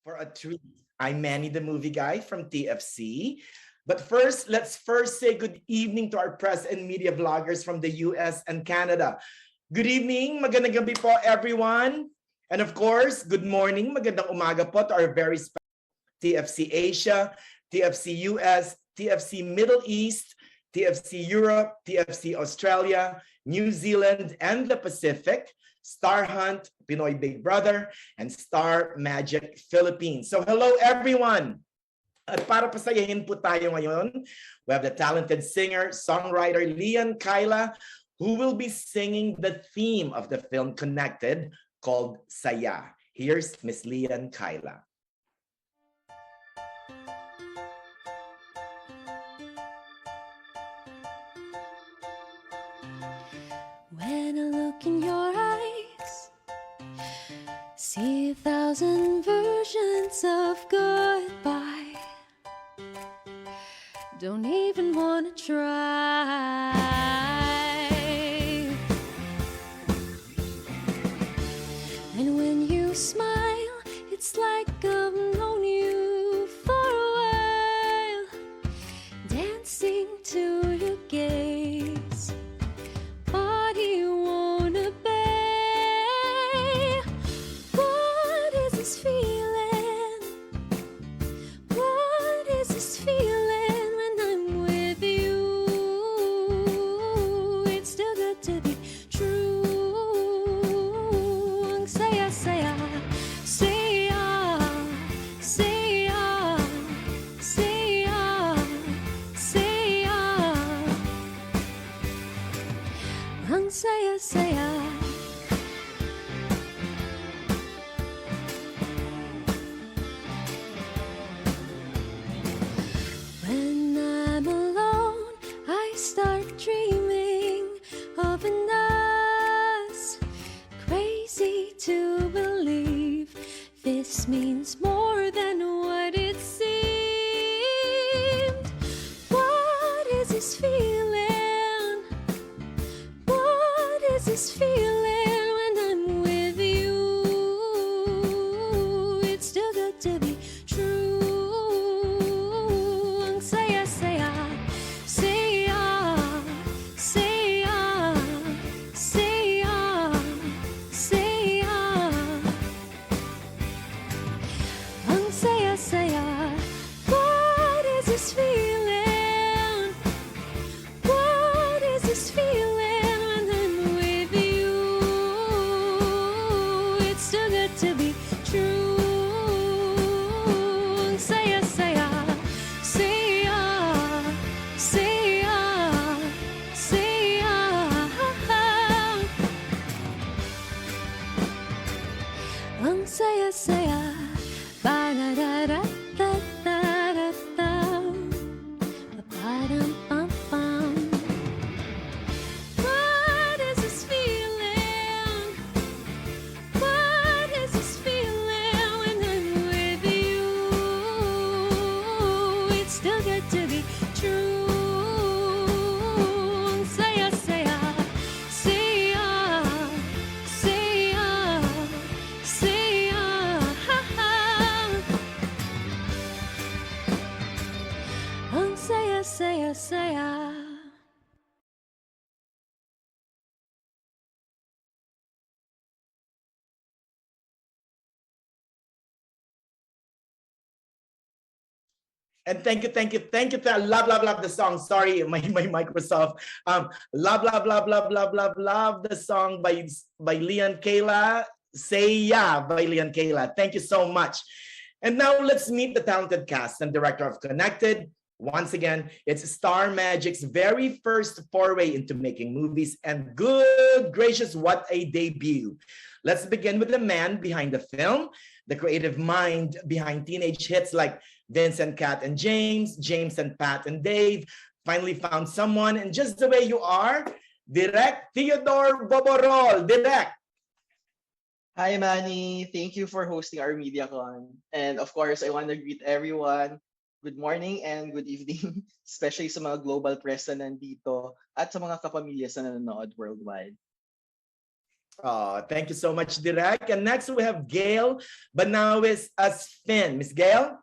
for a treat. I'm Manny, the movie guy from TFC. But first, let's first say good evening to our press and media vloggers from the US and Canada. Good evening, magandang gabi po everyone. And of course, good morning, magandang umaga po to our very special TFC Asia, TFC US, TFC Middle East, TFC Europe, TFC Australia, New Zealand, and the Pacific, Star Hunt, Pinoy Big Brother, and Star Magic Philippines. So hello everyone! At para pasayahin po tayo ngayon, we have the talented singer, songwriter Lian Kyla, who will be singing the theme of the film Connected called Saya. Here's Miss Lian Kyla. When I look in your eyes, see 1,000 versions of goodbye. Don't even wanna try. And when you smile, it's like I've known you for a while, dancing to your gaze. Body wanna bay. What is this feeling? What is this feeling when I'm with you? It's still good to be true. Ang saya, saya, saya, saya, saya, saya. Ang saya-saya. When I'm alone, I start dreaming of an us. Crazy to believe this means more than what it seemed. What is this feeling? What is this feeling when I'm with you? It's still good to be true. Ang saya, saya, saya, saya, saya, saya. Ang saya, saya. What is this feeling? What is this feeling when I'm with you? It's still good to be true. Ang saya, saya, saya, saya, saya. Ang saya, saya. Ba-da-da-da-da-da-da-da. Ba-ba-dum-bum-bum. What is this feeling? What is this feeling when I'm with you? It's still good to be true. Saya, saya, saya, saya, saya. Ang saya, saya, saya. And thank you, thank you, thank you. Love, love, love the song. Sorry, my Microsoft. Love, love, love, love, love, love, love the song by Lian Kayla. Say Yeah by Lian Kayla. Thank you so much. And now let's meet the talented cast and director of Connected. Once again, it's Star Magic's very first foray into making movies, and good gracious, what a debut. Let's begin with the man behind the film, the creative mind behind teenage hits like Vincent, Kat, and James, James and Pat and Dave, finally found someone, and just the way you are, Direct Theodore Boborol. Direct. Hi, Manny. Thank you for hosting our Mediacon. And of course, I want to greet everyone. Good morning and good evening, especially sa mga global press na nandito at sa mga kapamilya sa nanonood worldwide. Thank you so much, Direk. And next we have Gail Banawis as Finn. Miss Gail?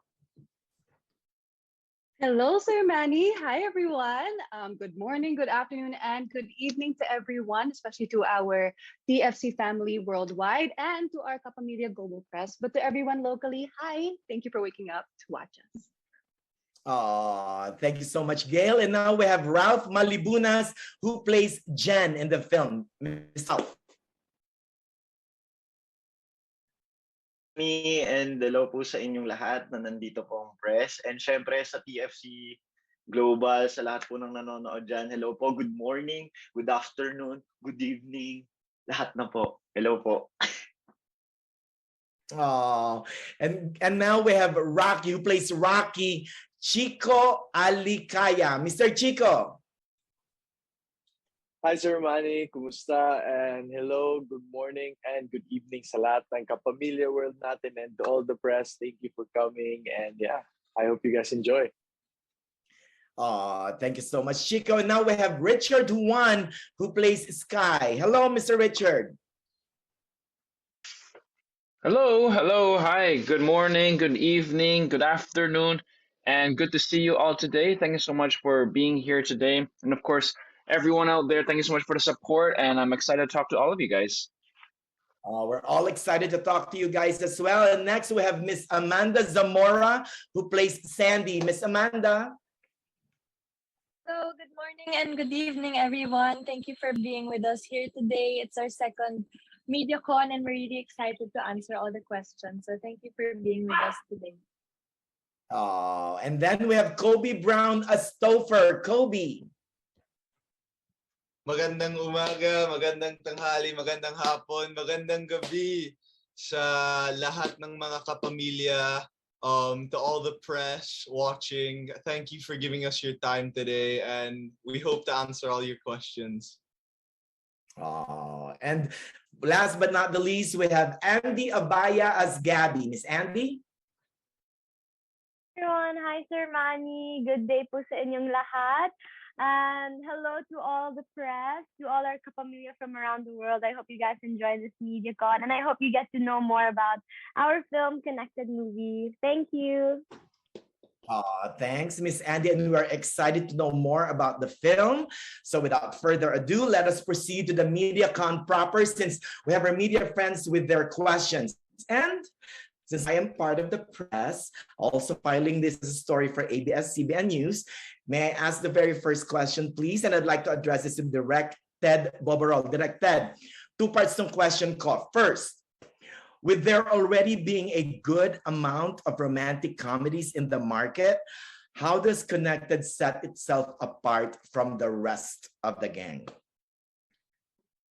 Hello, Sir Manny. Hi, everyone. Good morning, good afternoon, and good evening to everyone, especially to our TFC family worldwide and to our Kapamilya Global Press. But to everyone locally, hi. Thank you for waking up to watch us. Thank you so much, Gail. And now we have Ralph Malibunas, who plays Jen in the film. Miss Ralph. Me and hello po sa inyong lahat na nandito po ang press. And syempre sa TFC Global, sa lahat po ng nanonood dyan, hello po, good morning, good afternoon, good evening, lahat na po. Hello po. And now we have Rocky, who plays Rocky, Chico Alicaya. Mr. Chico. Hi Sir Manny, kumusta? And hello, good morning and good evening sa lahat ng kapamilya world natin and to all the press. Thank you for coming and yeah, I hope you guys enjoy. Thank you so much, Chico. And now we have Richard Juan, who plays Sky. Hello, Mr. Richard. Hello, hi, good morning, good evening, good afternoon, and good to see you all today. Thank you so much for being here today. And of course, everyone out there, thank you so much for the support, and I'm excited to talk to all of you guys. We're all excited to talk to you guys as well. And next we have Miss Amanda Zamora, who plays Sandy. Miss Amanda. So, good morning and good evening, everyone. Thank you for being with us here today. It's our second Mediacon, and we're really excited to answer all the questions. So, thank you for being with us today. And then we have Kobe Brown as Topher. Kobe. Magandang umaga, magandang tanghali, magandang hapon, magandang gabi sa lahat ng mga kapamilya, to all the press watching. Thank you for giving us your time today and we hope to answer all your questions. And last but not the least, we have Andy Abaya as Gabby. Miss Andy? Everyone, hi Sir Manny. Good day po sa inyong lahat. And hello to all the press, to all our kapamilya from around the world. I hope you guys enjoy this MediaCon and I hope you get to know more about our film Connected Movie. Thank you. Thanks, Miss Andy, and we are excited to know more about the film. So without further ado, let us proceed to the MediaCon proper, since we have our media friends with their questions. And since I am part of the press, also filing this as a story for ABS-CBN News, may I ask the very first question, please? And I'd like to address this to Direct Ted Boborol. Direct Ted, two parts ng question ko. First, with there already being a good amount of romantic comedies in the market, how does Connected set itself apart from the rest of the gang?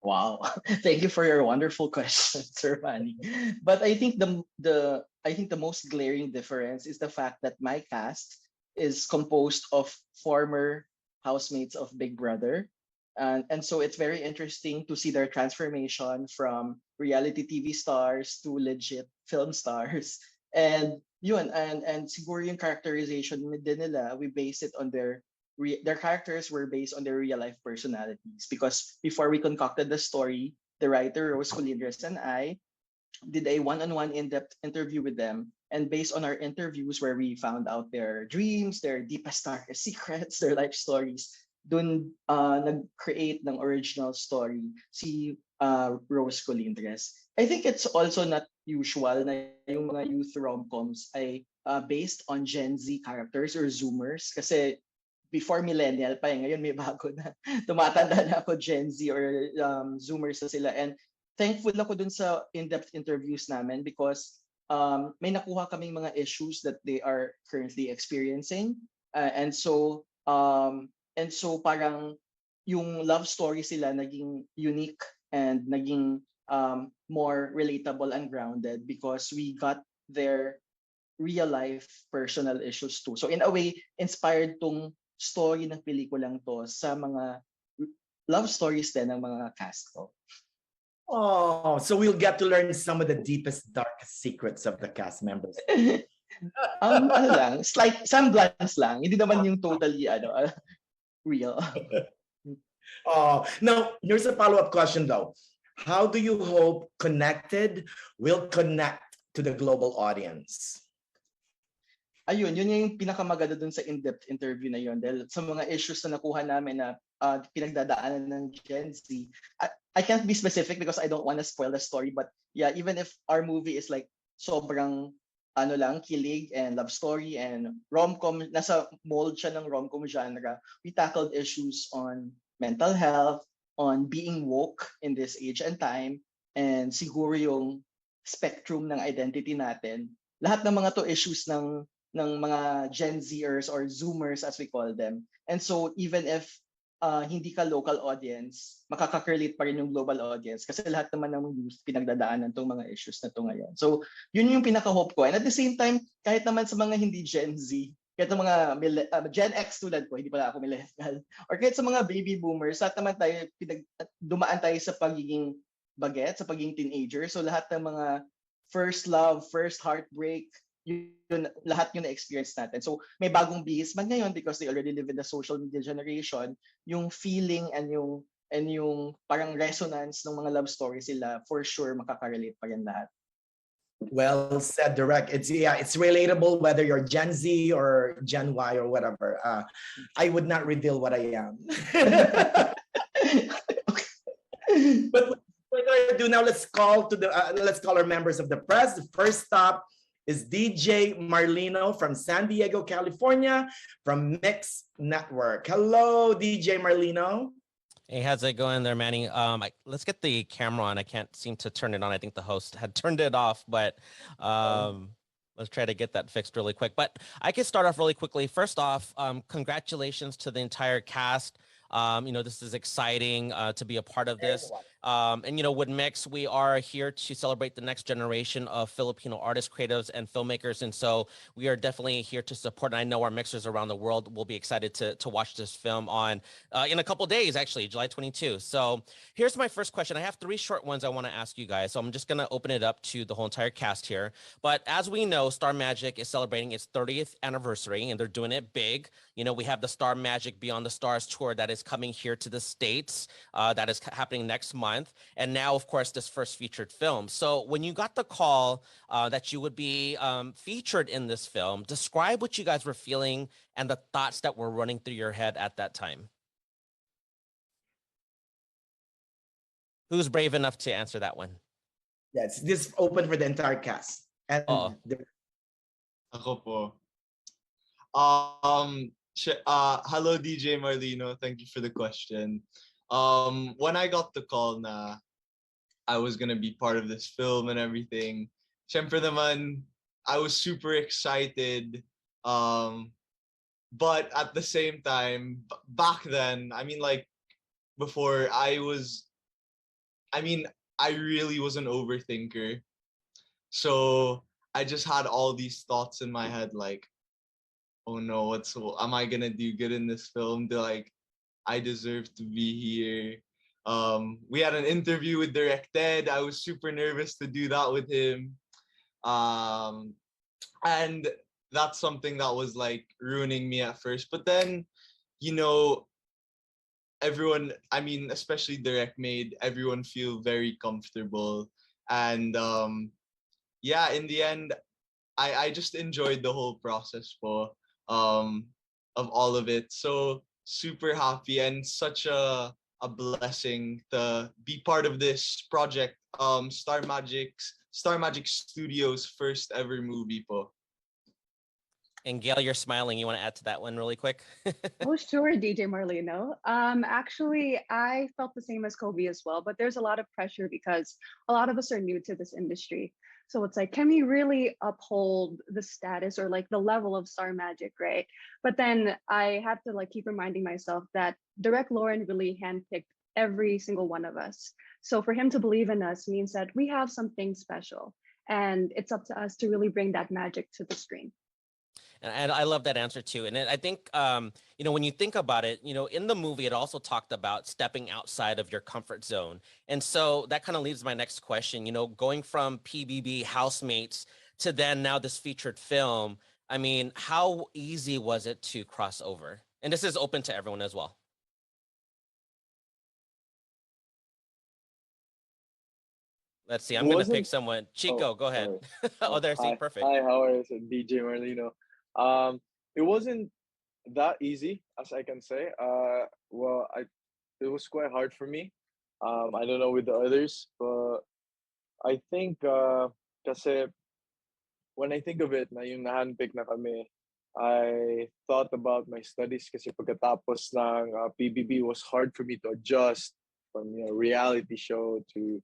Wow, thank you for your wonderful question, Sir Manny. But I think the most glaring difference is the fact that my cast is composed of former housemates of Big Brother. And so it's very interesting to see their transformation from reality TV stars to legit film stars. And yun, and siguro yung characterization din nila, we base it on their characters were based on their real life personalities. Because before we concocted the story, the writer Rose Colindres and I did a one-on-one in-depth interview with them. And based on our interviews where we found out their dreams, their deepest, darkest secrets, their life stories, dun nag-create ng original story si Rose Colindres. I think it's also not usual na yung mga youth rom-coms ay based on Gen Z characters or Zoomers. Kasi before millennial pa ngayon may bago na. Tumatanda na ako Gen Z or Zoomers na sila. And thankful ako dun sa in-depth interviews namin because may nakuha kaming mga issues that they are currently experiencing. And so parang yung love story sila naging unique and naging more relatable and grounded because we got their real life personal issues too. So in a way, inspired tong story ng pelikulang to sa mga love stories din ng mga cast ko. Oh, so we'll get to learn some of the deepest, darkest secrets of the cast members. Ano lang, slight semblance lang. Hindi naman yung totally real. Now, here's a follow-up question though. How do you hope Connected will connect to the global audience? Ayun, yun yung pinakamaganda dun sa in-depth interview na yun. Dahil sa mga issues na nakuha namin na pinagdadaanan ng Gen Z, I can't be specific because I don't want to spoil the story. But yeah, even if our movie is like sobrang ano lang, kilig and love story and rom-com, nasa mold siya ng rom-com genre, we tackled issues on mental health, on being woke in this age and time, and siguro yung spectrum ng identity natin. Lahat ng mga to issues ng mga Gen Zers or Zoomers as we call them. And so even if hindi ka local audience, makaka-relate pa rin yung global audience kasi lahat naman ng youth pinagdadaanan tong mga issues na to ngayon. So yun yung pinaka-hope ko. And at the same time, kahit naman sa mga hindi Gen Z, kahit sa mga Gen X tulad ko, hindi pala ako millennial, or kahit sa mga baby boomers, lahat naman tayo, dumaan tayo sa pagiging baget, sa pagiging teenager. So lahat ng mga first love, first heartbreak, yun, lahat yun na-experience natin. So may bagong bihis man ngayon because they already live in the social media generation, yung feeling and yung parang resonance ng mga love stories sila, for sure makaka-relate pa rin lahat. Well said, Direct. It's relatable whether you're Gen Z or Gen Y or whatever. I would not reveal what I am. But without ado, now let's call our members of the press. The first stop is DJ Marlino from San Diego, California, from Mix Network. Hello, DJ Marlino. Hey, how's it going there, Manny? Let's get the camera on. I can't seem to turn it on. I think the host had turned it off, but let's try to get that fixed really quick. But I can start off really quickly. First off, congratulations to the entire cast. This is exciting to be a part of this. And with Mix, we are here to celebrate the next generation of Filipino artists, creatives, and filmmakers. And so we are definitely here to support. And I know our mixers around the world will be excited to watch this film in a couple days, actually, July 22. So here's my first question. I have 3 short ones I want to ask you guys. So I'm just going to open it up to the whole entire cast here. But as we know, Star Magic is celebrating its 30th anniversary, and they're doing it big. We have the Star Magic Beyond the Stars tour that is coming here to the States. That is happening next month. And now, of course, this first featured film. So when you got the call that you would be featured in this film, describe what you guys were feeling and the thoughts that were running through your head at that time. Who's brave enough to answer that one? Yes, this is open for the entire cast. And Ako po. Hello, DJ Marlino. Thank you for the question. When I got the call na I was gonna be part of this film and everything, syempre naman, I was super excited. But at the same time, back then, before I really was an overthinker. So I just had all these thoughts in my head, like, oh no, am I gonna do good in this film? I deserve to be here. We had an interview with Directed. I was super nervous to do that with him. And that's something that was like ruining me at first. But then, everyone, especially Direct, made everyone feel very comfortable. And in the end, I just enjoyed the whole process of all of it. So super happy and such a blessing to be part of this project. Star Magic Studios' first ever movie po. And Gail, you're smiling. You want to add to that one really quick? Oh, sure, DJ Marlino. Actually, I felt the same as Kobe as well, but there's a lot of pressure because a lot of us are new to this industry. So it's like, can we really uphold the status or like the level of Star Magic, right? But then I had to keep reminding myself that Direct Lauren really handpicked every single one of us. So for him to believe in us means that we have something special, and it's up to us to really bring that magic to the screen. And I love that answer too. And I think, when you think about it, in the movie, it also talked about stepping outside of your comfort zone. And so that kind of leaves my next question, going from PBB housemates to then now this featured film. How easy was it to cross over? And this is open to everyone as well. Let's see. It I'm gonna wasn't. pick someone. Oh, Chico, go ahead. sorry. Oh, Oh, there. See, hi, perfect. hi. How are you, DJ Marlino? It wasn't that easy, as I can say. Well, it was quite hard for me. I don't know with the others, but I think kasi when I think of it, na yung na-handpick na kami, I thought about my studies kasi pagkatapos ng PBB was hard for me to adjust from reality show to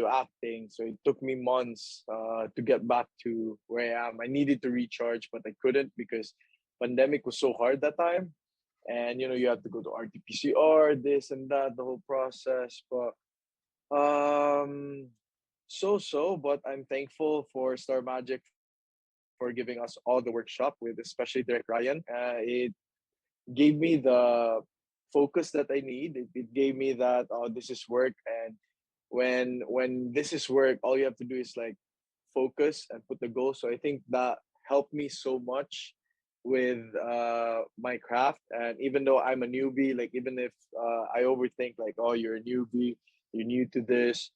acting. So it took me months to get back to where I am. I needed to recharge, but I couldn't because pandemic was so hard that time. And you have to go to RT-PCR, this and that, the whole process. But but I'm thankful for Star Magic for giving us all the workshop with especially Derek Ryan. It gave me the focus that I need. It gave me that this is work, and when this is work, all you have to do is like focus and put the goal. So I think that helped me so much with my craft. And even though I'm a newbie, like even if I overthink like, oh, you're a newbie, you're new to this,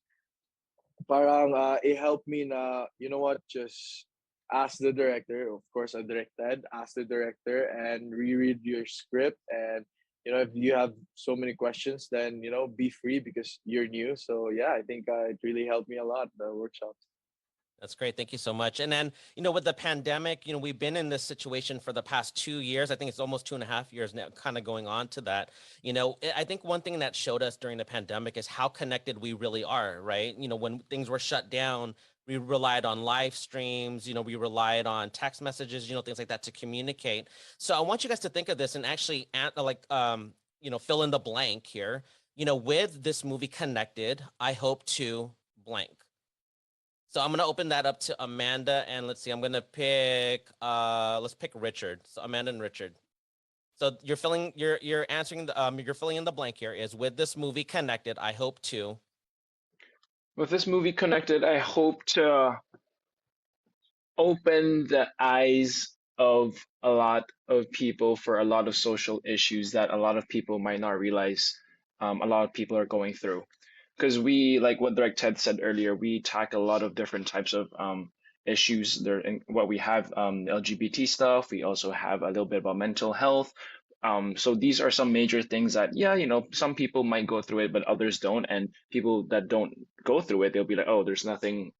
parang it helped me na, you know what, just ask the director. Of course, I directed. Ask the director and reread your script. And if you have so many questions, then be free because you're new. So yeah, I think it really helped me a lot, the workshops. That's great. Thank you so much. And then, with the pandemic, we've been in this situation for the past 2 years. I think it's almost 2.5 years now, kind of going on to that. I think one thing that showed us during the pandemic is how connected we really are, right? When things were shut down, we relied on live streams, we relied on text messages, things like that to communicate. So I want you guys to think of this and actually fill in the blank here. With this movie Connected, I hope to blank. So I'm gonna open that up to Amanda, and let's see. I'm gonna pick. Let's pick Richard. So Amanda and Richard. So you're answering the you're filling in the blank here. Is with this movie Connected, I hope to. With this movie Connected, I hope to open the eyes of a lot of people for a lot of social issues that a lot of people might not realize a lot of people are going through. Because we, like what Direct Ted said earlier, we tackle a lot of different types of issues. There, in what we have LGBT stuff. We also have a little bit about mental health. So these are some major things that, some people might go through it, but others don't. And people that don't go through it, they'll be like, oh, there's nothing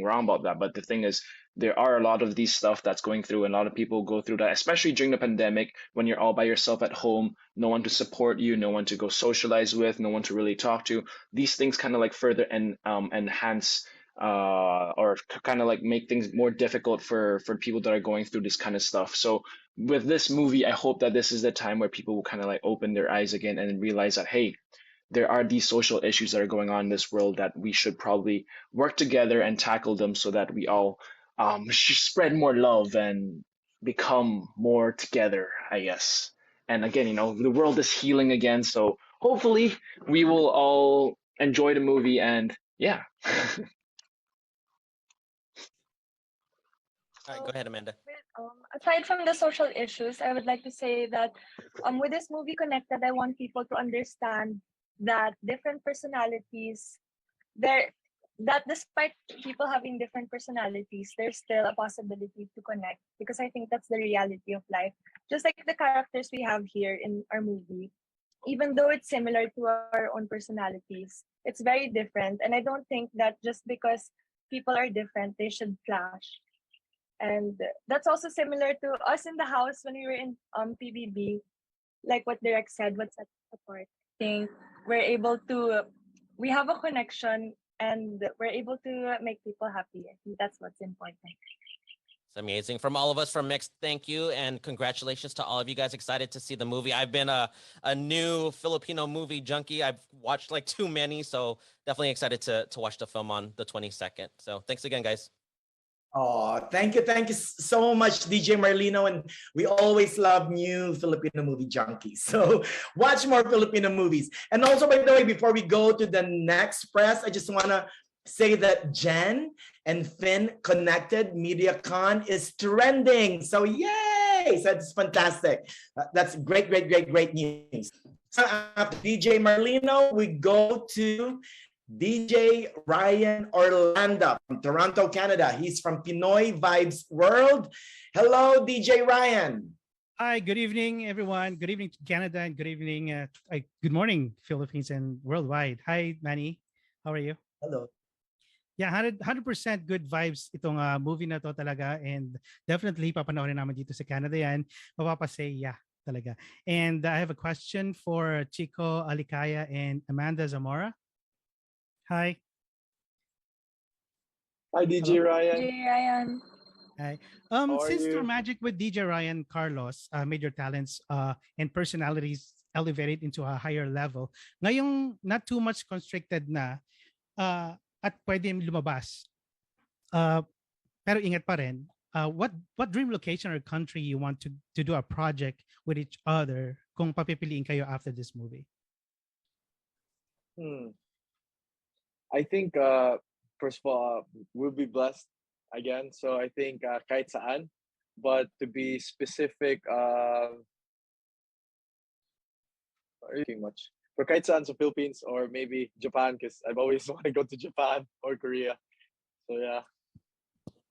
wrong about that. But the thing is, there are a lot of these stuff that's going through, and a lot of people go through that, especially during the pandemic when you're all by yourself at home, no one to support you, no one to go socialize with, no one to really talk to. These things kind of like further enhance or kind of like make things more difficult for people that are going through this kind of stuff. So with this movie, I hope that this is the time where people will kind of like open their eyes again and realize that, hey, there are these social issues that are going on in this world that we should probably work together and tackle them so that we all spread more love and become more together, I guess. And again, the world is healing again, so hopefully we will all enjoy the movie and yeah. All right, go ahead, Amanda. Aside from the social issues, I would like to say that with this movie Connected, I want people to understand that different personalities, that despite people having different personalities, there's still a possibility to connect, because I think that's the reality of life. Just like the characters we have here in our movie, even though it's similar to our own personalities, it's very different. And I don't think that just because people are different, they should clash. And that's also similar to us in the house when we were in PBB, like what Derek said, what sets us apart. I think we have a connection, and we're able to make people happy. I think that's what's important. It's amazing. From all of us from Mixed, thank you and congratulations to all of you guys. Excited to see the movie. I've been a new Filipino movie junkie. I've watched like too many, so definitely excited to watch the film on the 22nd. So thanks again, guys. Oh, thank you so much, DJ Marlino. And we always love new Filipino movie junkies. So watch more Filipino movies. And also, by the way, before we go to the next press, I just want to say that Jen and Finn Connected Mediacon is trending. So yay! So that's fantastic. That's great news. So after DJ Marlino, we go to DJ Ryan Orlando from Toronto, Canada. He's from Pinoy Vibes World. Hello, DJ Ryan. Hi, good evening, everyone. Good evening to Canada and good evening, good morning, Philippines and worldwide. Hi, Manny. How are you? Hello. Yeah, 100% good vibes itong movie na to talaga, and definitely papanoorin naman dito sa Canada yan. Mapapasay, yeah, talaga. And I have a question for Chico Alicaya and Amanda Zamora. Hi. Hi, DJ Ryan. DJ Ryan. Hi. How are Since Star you? Magic with DJ Ryan Carlos made your talents and personalities elevated into a higher level, ngayong not too much constricted na at pwede lumabas, pero ingat pa rin, what dream location or country you want to do a project with each other kung papipiliin kayo after this movie? I think, first of all, we'll be blessed again. So I think kahit saan. But to be specific, too much. For kahit saan sa Philippines or maybe Japan, because I've always wanted to go to Japan or Korea. So yeah.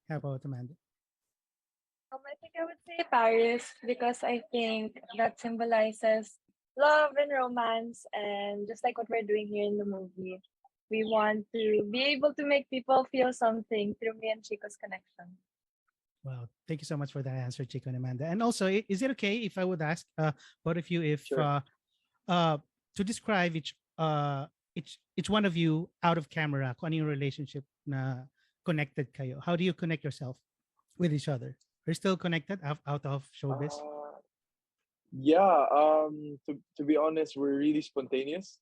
How about Amanda? I think I would say Paris because I think that symbolizes love and romance, and just like what we're doing here in the movie, we want to be able to make people feel something through me and Chico's connection. Wow, thank you so much for that answer, Chico and Amanda. And also, is it okay if I would ask both of you if Sure. to describe each one of you out of camera, kung ano yung relationship na connected kayo? How do you connect yourself with each other? Are you still connected out of showbiz? Yeah. To be honest, we're really spontaneous.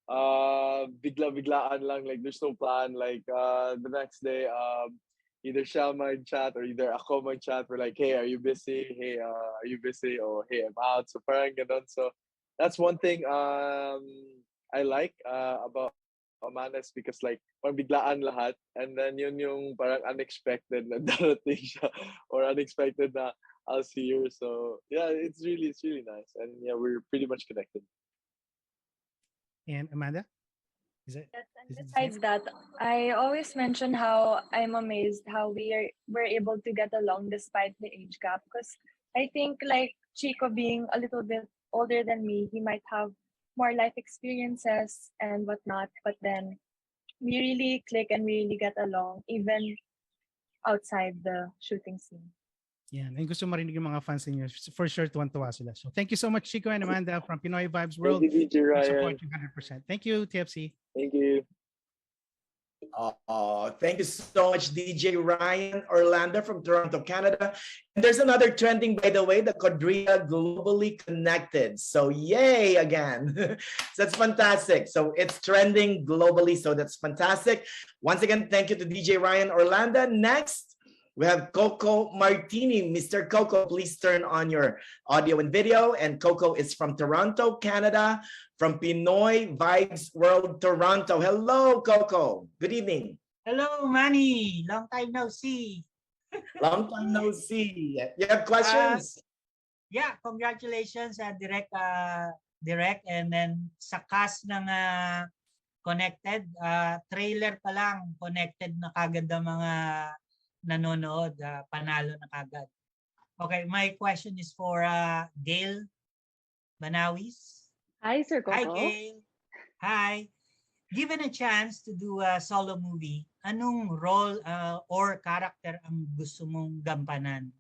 Bigla-biglaan lang. Like there's no plan. Like the next day, either siya might chat or either ako might chat. We're like, hey, are you busy? Hey, are you busy? Or hey, I'm out. So parang ganun. So that's one thing I like about Amanas, because like parang biglaan lahat, and then yun yung parang unexpected na darating siya or unexpected na I'll see her. So yeah, it's really nice, and yeah, we're pretty much connected. And Amanda? Is it? Yes, and is it the same? besides that, I always mention how I'm amazed how we're able to get along despite the age gap. Because I think like Chico being a little bit older than me, he might have more life experiences and whatnot. But then we really click and we really get along, even outside the shooting scene. Yeah, and gusto marinig yung mga fans ninyo. For sure, tuwan-tuwa sila. So thank you so much, Chico and Amanda from Pinoy Vibes World. Thank you, DJ We Ryan. support you 100%. Thank you, TFC. Thank you. Oh, thank you so much, DJ Ryan Orlando from Toronto, Canada. And there's another trending, by the way, the Kodrea Globally Connected. So yay again. So that's fantastic. So it's trending globally. So that's fantastic. Once again, thank you to DJ Ryan Orlando. Next, we have Coco Martini. Mr. Coco, please turn on your audio and video. And Coco is from Toronto, Canada, from Pinoy Vibes World, Toronto. Hello, Coco. Good evening. Hello, Manny. Long time no see. Long time no see. You have questions? Yeah, congratulations, Direct. And then sa cast ng Connected, trailer pa lang, connected na kagad ang mga nanonood, panalo na kagad. Okay, my question is for Gail Banawis. Hi, Sir Coco. Hi, Gail. Hi. Given a chance to do a solo movie, anong role or character ang gusto mong gampanan?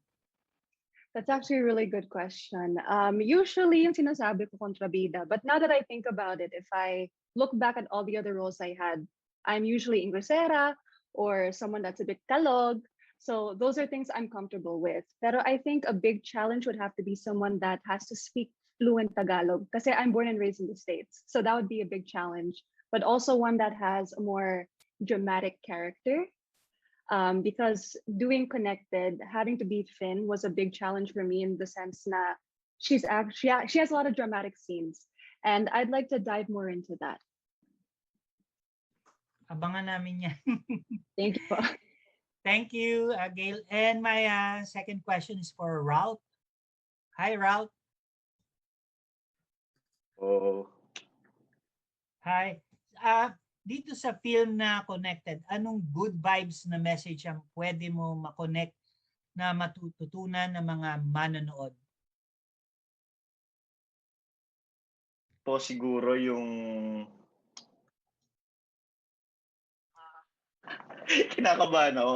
That's actually a really good question. Usually, yung sinasabi ko kontrabida. But now that I think about it, if I look back at all the other roles I had, I'm usually ingressera or someone that's a bit kalog. So those are things I'm comfortable with. Pero I think a big challenge would have to be someone that has to speak fluent Tagalog. Kasi I'm born and raised in the States. So that would be a big challenge. But also one that has a more dramatic character. Because doing Connected, having to be Finn was a big challenge for me in the sense that she has a lot of dramatic scenes. And I'd like to dive more into that. Abangan namin yan. Thank you po. Thank you, Gail. And my second question is for Ralph. Hi, Ralph. Oh. Hi. dito sa film na Connected, anong good vibes na message ang pwede mo ma-connect na matututunan ng mga manonood? Po siguro yung kinakabahan ako.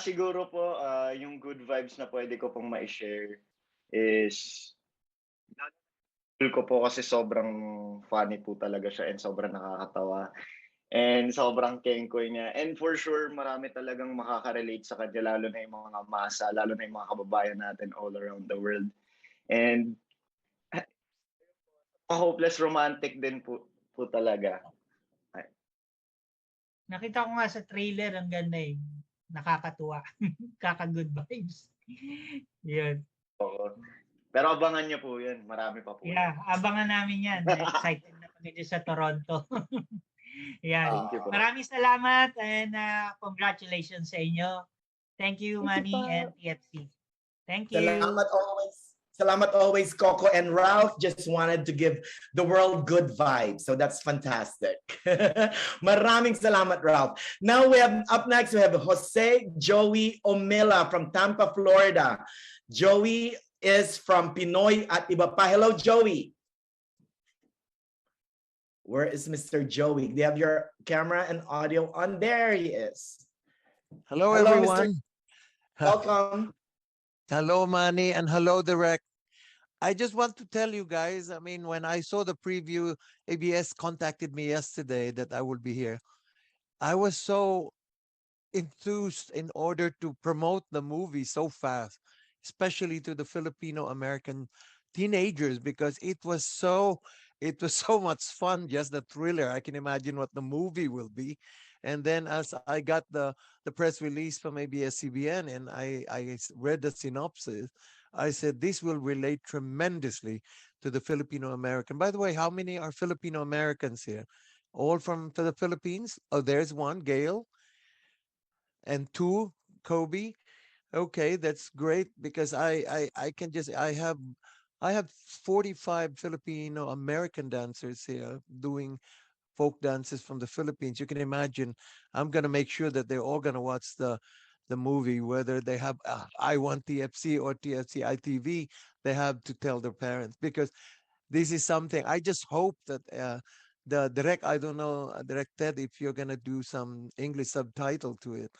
Siguro po yung good vibes na pwede ko pong ma-share is feel ko po kasi sobrang funny po talaga siya and sobrang nakakatawa. And sobrang kengkoy niya. And for sure, marami talagang makaka-relate sa kanya, lalo na yung mga masa, lalo na yung mga kababayan natin all around the world. And hopeless romantic din po talaga. Nakita ko nga sa trailer, ang ganda eh. Nakakatuwa. Kaka-good vibes. Yun. Oo. Pero abangan niyo po yun. Marami pa po. Yeah, abangan namin yan. Excited na kami dito sa Toronto. Yan. Thank you po. Maraming salamat and congratulations sa inyo. Thank you, Manny and TFC. Thank you. Salamat always. Salamat always, Coco and Ralph. Just wanted to give the world good vibes. So that's fantastic. Maraming salamat, Ralph. Now we have, up next, we have Jose Joey Omila from Tampa, Florida. Joey is from Pinoy at iba pa. Hello, Joey. Where is Mr. Joey? Do you have your camera and audio on? There he is. Hello, Hello, everyone. Welcome. Hello, Manny, and hello, Direct. I just want to tell you guys, I mean, when I saw the preview, ABS contacted me yesterday that I would be here. I was so enthused in order to promote the movie so fast, especially to the Filipino American teenagers, because it was so much fun, just the thriller. I can imagine what the movie will be. And then as I got the press release from ABS-CBN and I read the synopsis, I said, this will relate tremendously to the Filipino American. By the way, how many are Filipino Americans here? All from the Philippines? Oh, there's one, Gail. And two, Kobe. Okay, that's great because I have 45 Filipino American dancers here doing folk dances from the Philippines. You can imagine, I'm going to make sure that they're all going to watch the movie, whether they have I Want TFC or TFC ITV, they have to tell their parents because this is something. I just hope that the direct, I don't know, Direct Ted, if you're going to do some English subtitle to it,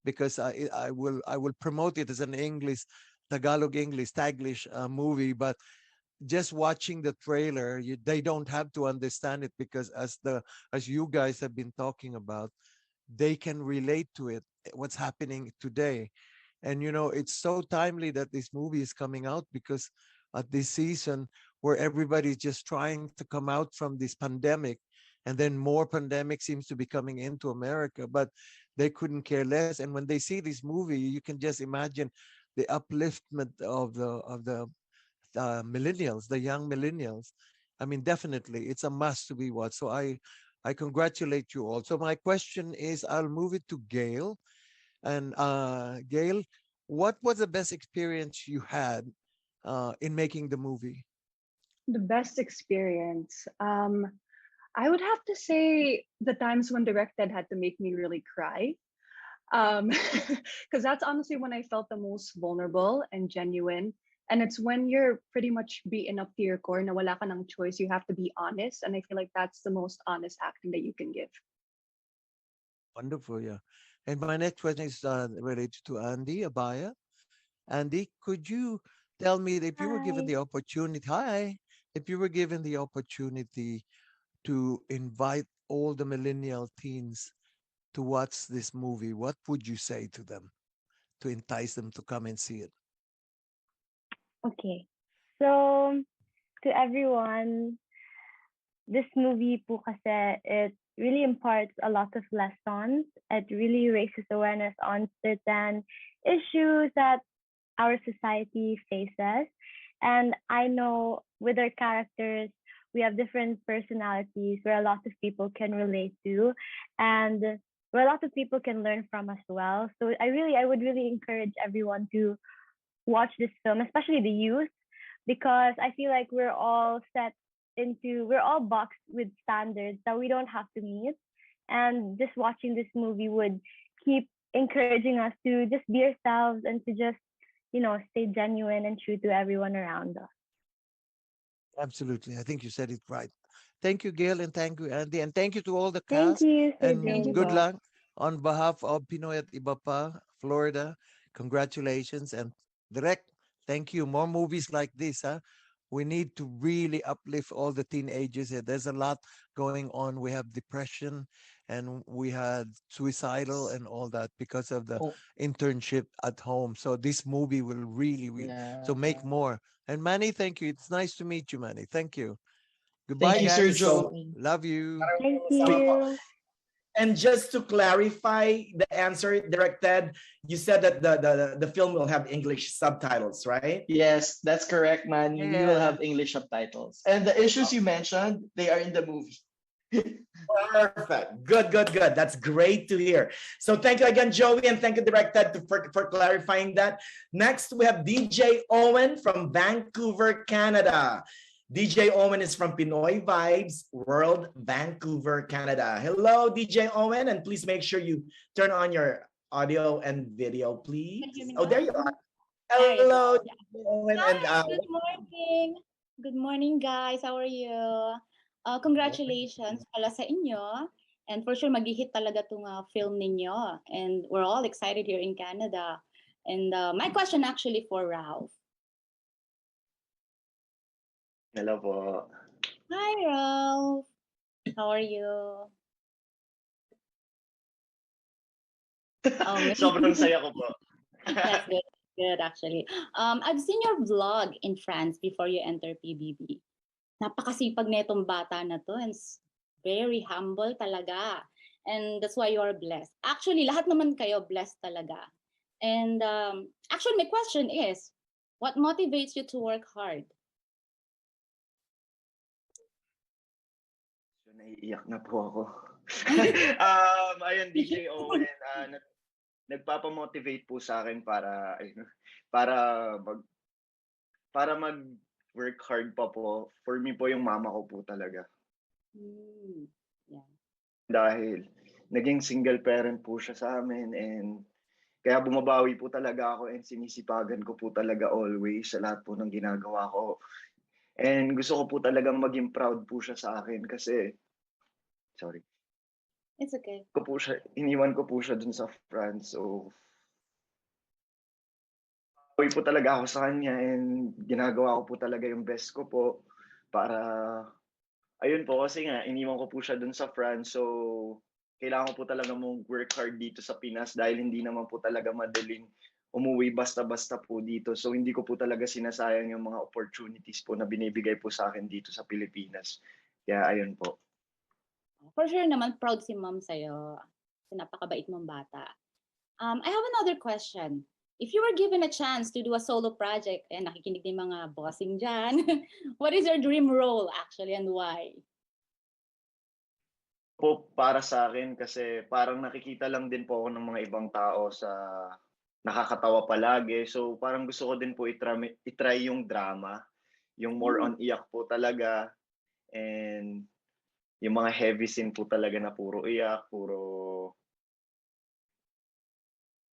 because I will promote it as an English, Tagalog English, Taglish movie, but just watching the trailer, they don't have to understand it because as you guys have been talking about, they can relate to it, what's happening today. And it's so timely that this movie is coming out because at this season where everybody's just trying to come out from this pandemic, and then more pandemic seems to be coming into America, but they couldn't care less. And when they see this movie, you can just imagine the upliftment of the millennials, the young millennials. I mean, definitely, it's a must to be watched. So I congratulate you all. So my question is, I'll move it to Gail. And Gail, what was the best experience you had in making the movie? The best experience. I would have to say the times when directed had to make me really cry. Because that's honestly when I felt the most vulnerable and genuine. And it's when you're pretty much beaten up to your core, na wala ka ng choice, you have to be honest. And I feel like that's the most honest acting that you can give. Wonderful, yeah. And my next question is related to Andy Abaya. Andy, could you tell me if you were given the opportunity, if you were given the opportunity to invite all the millennial teens to watch this movie, what would you say to them to entice them to come and see it? Okay. So, to everyone, this movie po kasi, it really imparts a lot of lessons. It really raises awareness on certain issues that our society faces. And I know with our characters, we have different personalities where a lot of people can relate to and where a lot of people can learn from as well. So I would really encourage everyone to watch this film, especially the youth, because I feel like we're all boxed with standards that we don't have to meet. And just watching this movie would keep encouraging us to just be ourselves and to just, stay genuine and true to everyone around us. Absolutely. I think you said it right. Thank you, Gail, and thank you, Andy, and thank you to all the Thank cast. you, Sir Thank you And good po. Joey. luck on behalf of Pinoy at Iba Pa, Florida. Congratulations. And Direct, thank you. More movies like this, huh? We need to really uplift all the teenagers. There's a lot going on. We have depression and we had suicidal and all that because of the Oh, internship at home. So this movie will really so yeah. make more. And Manny, thank you. It's nice to meet you, Manny. Thank you. Goodbye, Thank you, Thank Sir you guys. so Joey. Love you. Thank much. you. And just to clarify the answer, Directed, you said that the film will have English subtitles, right? Yes, that's correct, Manny. We will Yeah. have English subtitles. And the issues you mentioned, they are in the movie. Perfect. Good, good, good. That's great to hear. So thank you again, Joey, and thank you, Directed, for clarifying that. Next, we have DJ Owen from Vancouver, Canada. DJ Owen is from Pinoy Vibes World, Vancouver, Canada. Hello, DJ Owen, and please make sure you turn on your audio and video, please. Can you hear me Oh, there now? you are. There you Hello, go. Yeah. DJ Owen, Hi, and good morning. Good morning, guys. How are you? Congratulations pala sa inyo. And for sure, mag-hit talaga itong film ninyo. And we're all excited here in Canada. And my question actually for Ralph. Hello po. Hi, Ralph. How are you? Sobrang saya ko po. That's good. Good, actually. I've seen your vlog in France before you enter PBB. Napakasipag na itong bata na to and very humble talaga. And that's why you are blessed. Actually, lahat naman kayo blessed talaga. And actually, my question is, what motivates you to work hard? So, naiiyak na po ako. Ayun, DJ Owen, nagpapamotivate po sa akin para mag para mag-work hard pa po. For me po yung mama ko po talaga. Yeah. Dahil naging single parent po siya sa amin and kaya bumabawi po talaga ako and sinisipagan ko po talaga always sa lahat po ng ginagawa ko. And gusto ko po talagang maging proud po siya sa akin kasi, sorry, It's okay. iniwan ko po siya dun sa France. So, uwi po talaga ako sa kanya and ginagawa ko po talaga yung best ko po para, ayun po, kasi nga, iniwan ko po siya dun sa France. So, kailangan ko po talaga mong work hard dito sa Pinas dahil hindi naman po talaga madaling umuwi basta-basta po dito. So hindi ko po talaga sinasayang yung mga opportunities po na binibigay po sa akin dito sa Pilipinas. Kaya ayun po. For sure naman, proud si mom sa'yo. Napakabait mong bata. I have another question. If you were given a chance to do a solo project, nakikinig din mga bossing dyan, what is your dream role actually and why? Po para sa akin kasi parang nakikita lang din po ako ng mga ibang tao sa nakakatawa palagi. So parang gusto ko din po itry yung drama, yung more on iyak po talaga and yung mga heavy scene po talaga na puro iyak, puro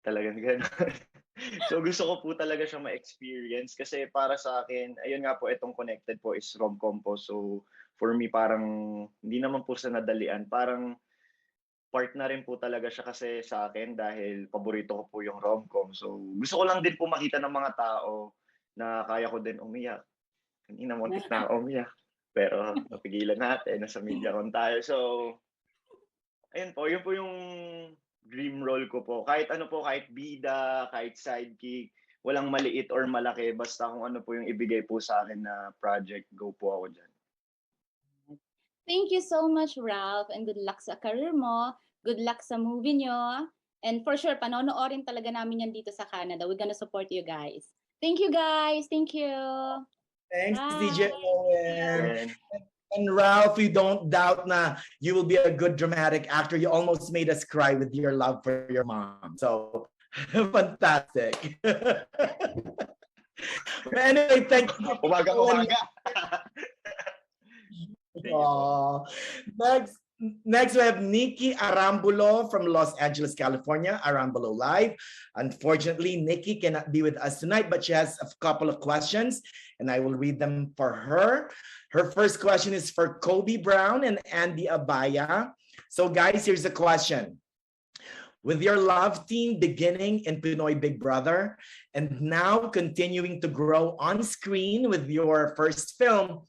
talagang gano'n. So gusto ko po talaga siya ma-experience kasi para sa akin, ayun nga po, itong Connected po is rom-com po. So for me parang hindi naman po sa nadalian, parang part na rin po talaga siya kasi sa akin dahil paborito ko po yung rom-com. So gusto ko lang din po makita ng mga tao na kaya ko din umiyak. Kanina muntik na ako umiyak. Pero napigilan natin, nasa Mediacon tayo. So ayun po, yun po yung dream role ko po. Kahit ano po, kahit bida, kahit sidekick, walang maliit or malaki. Basta kung ano po yung ibigay po sa akin na project, go po ako dyan. Thank you so much, Ralph, and good luck sa career mo. Good luck sa movie nyo. And for sure, panonoorin talaga namin yan dito sa Canada. We're gonna support you guys. Thank you, guys. Thank you. thanks, Bye. DJ Owen. And And Ralph, we don't doubt na you will be a good dramatic actor. You almost made us cry with your love for your mom. So, fantastic. Anyway, thank you. umaga. Next, Next, we have Nikki Arambulo from Los Angeles, California, Arambulo Live. Unfortunately, Nikki cannot be with us tonight, but she has a couple of questions, and I will read them for her. Her first question is for Kobe Brown and Andy Abaya. So guys, here's the question. With your love team beginning in Pinoy Big Brother and now continuing to grow on screen with your first film,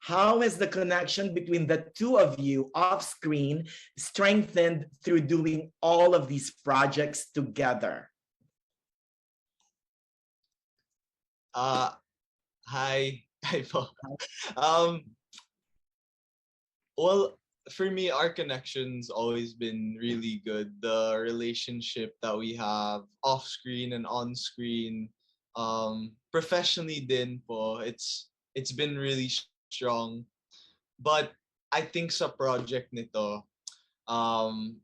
how has the connection between the two of you off screen strengthened through doing all of these projects together? Hi. Hi po. Um, well, for me, our connection's always been really good. The relationship that we have off screen and on screen, professionally din po, it's been really strong. But I think sa project nito, um,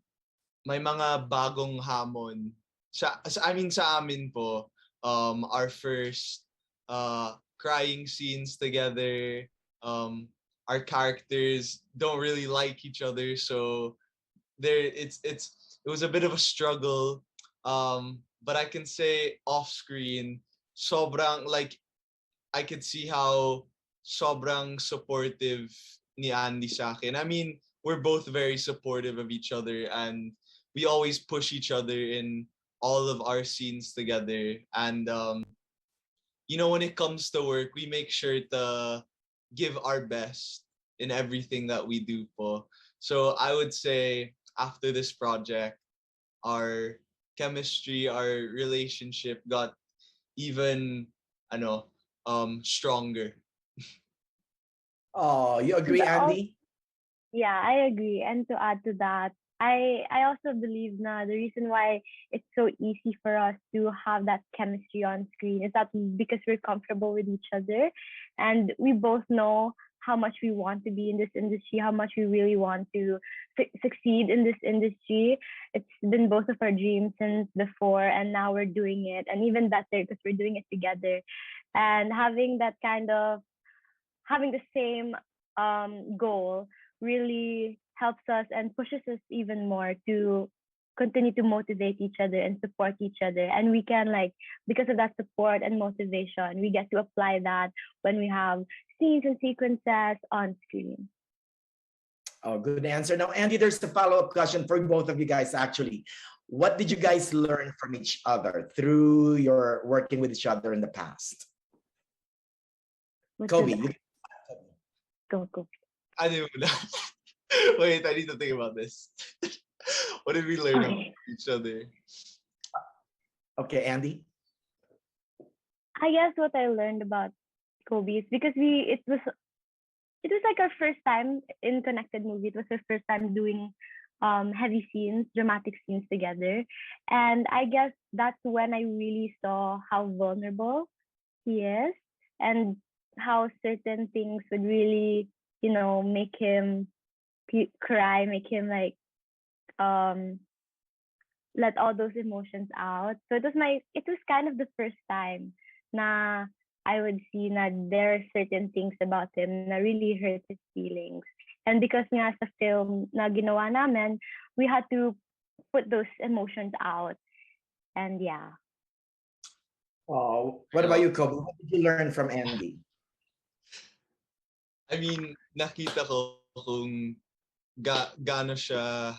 may mga bagong hamon. Sa amin po, our first crying scenes together, our characters don't really like each other, so it was a bit of a struggle. But I can say off screen, sobrang like I could see how sobrang supportive ni Andy sa akin. I mean, we're both very supportive of each other, and we always push each other in all of our scenes together. And when it comes to work, we make sure to give our best in everything that we do po. So I would say after this project, our chemistry, our relationship got even stronger. Oh, you agree, Andy? Yeah, I agree. And to add to that, I also believe na the reason why it's so easy for us to have that chemistry on screen is that because we're comfortable with each other, and we both know how much we want to be in this industry, how much we really want to succeed in this industry. It's been both of our dreams since before, and now we're doing it, and even better because we're doing it together. And having that kind of having the same goal really helps us and pushes us even more to continue to motivate each other and support each other. And we can because of that support and motivation, we get to apply that when we have scenes and sequences on screen. Oh, good answer. Now, Andy, there's a follow-up question for both of you guys, actually. What did you guys learn from each other through your working with each other in the past? Kobe, Go. Ano na? Wait, I need to think about this. What did we learn about each other? Okay, Andy? I guess what I learned about Kobe is because it was like our first time in Connected Movie. It was our first time doing heavy scenes, dramatic scenes together. And I guess that's when I really saw how vulnerable he is and how certain things would really, make him cry, make him let all those emotions out. So it was kind of the first time na I would see na there are certain things about him na really hurt his feelings. And because nga sa film na ginawa namin, we had to put those emotions out. And yeah. Oh, what about you, Kobe? What did you learn from Andy? I mean, nakita ko kung gaano siya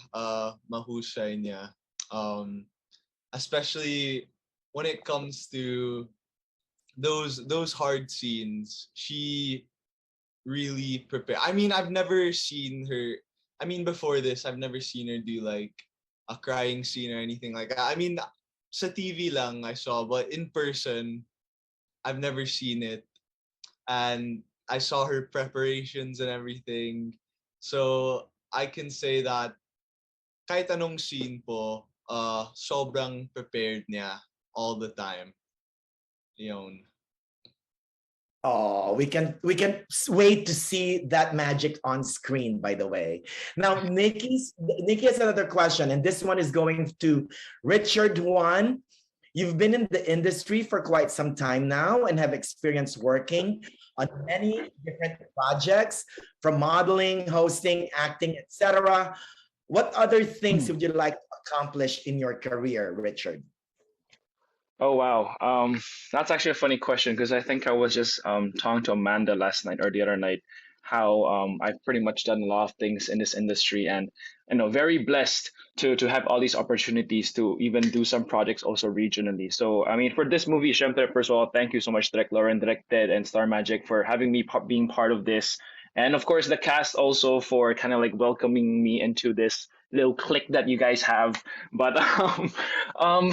mahusay niya. Especially when it comes to those hard scenes, she really prepared. I mean, I've never seen her. I mean, before this, I've never seen her do like a crying scene or anything like that. I mean, sa TV lang I saw, but in person, I've never seen it. And I saw her preparations and everything. So I can say that kahit anong scene po, sobrang prepared niya all the time. Yun. Oh, we can wait to see that magic on screen, by the way. Now, Nikki has another question, and this one is going to Richard Juan. You've been in the industry for quite some time now and have experience working on many different projects, from modeling, hosting, acting, etc. What other things would you like to accomplish in your career, Richard? Oh wow. That's actually a funny question because I think I was just talking to Amanda last night or the other night how I've pretty much done a lot of things in this industry and very blessed to have all these opportunities to even do some projects also regionally. So I mean for this movie, syempre, first of all, thank you so much Direct Lauren, Direct Ted, and Star Magic for having me being part of this. And of course the cast also for kind of like welcoming me into this little clique that you guys have. But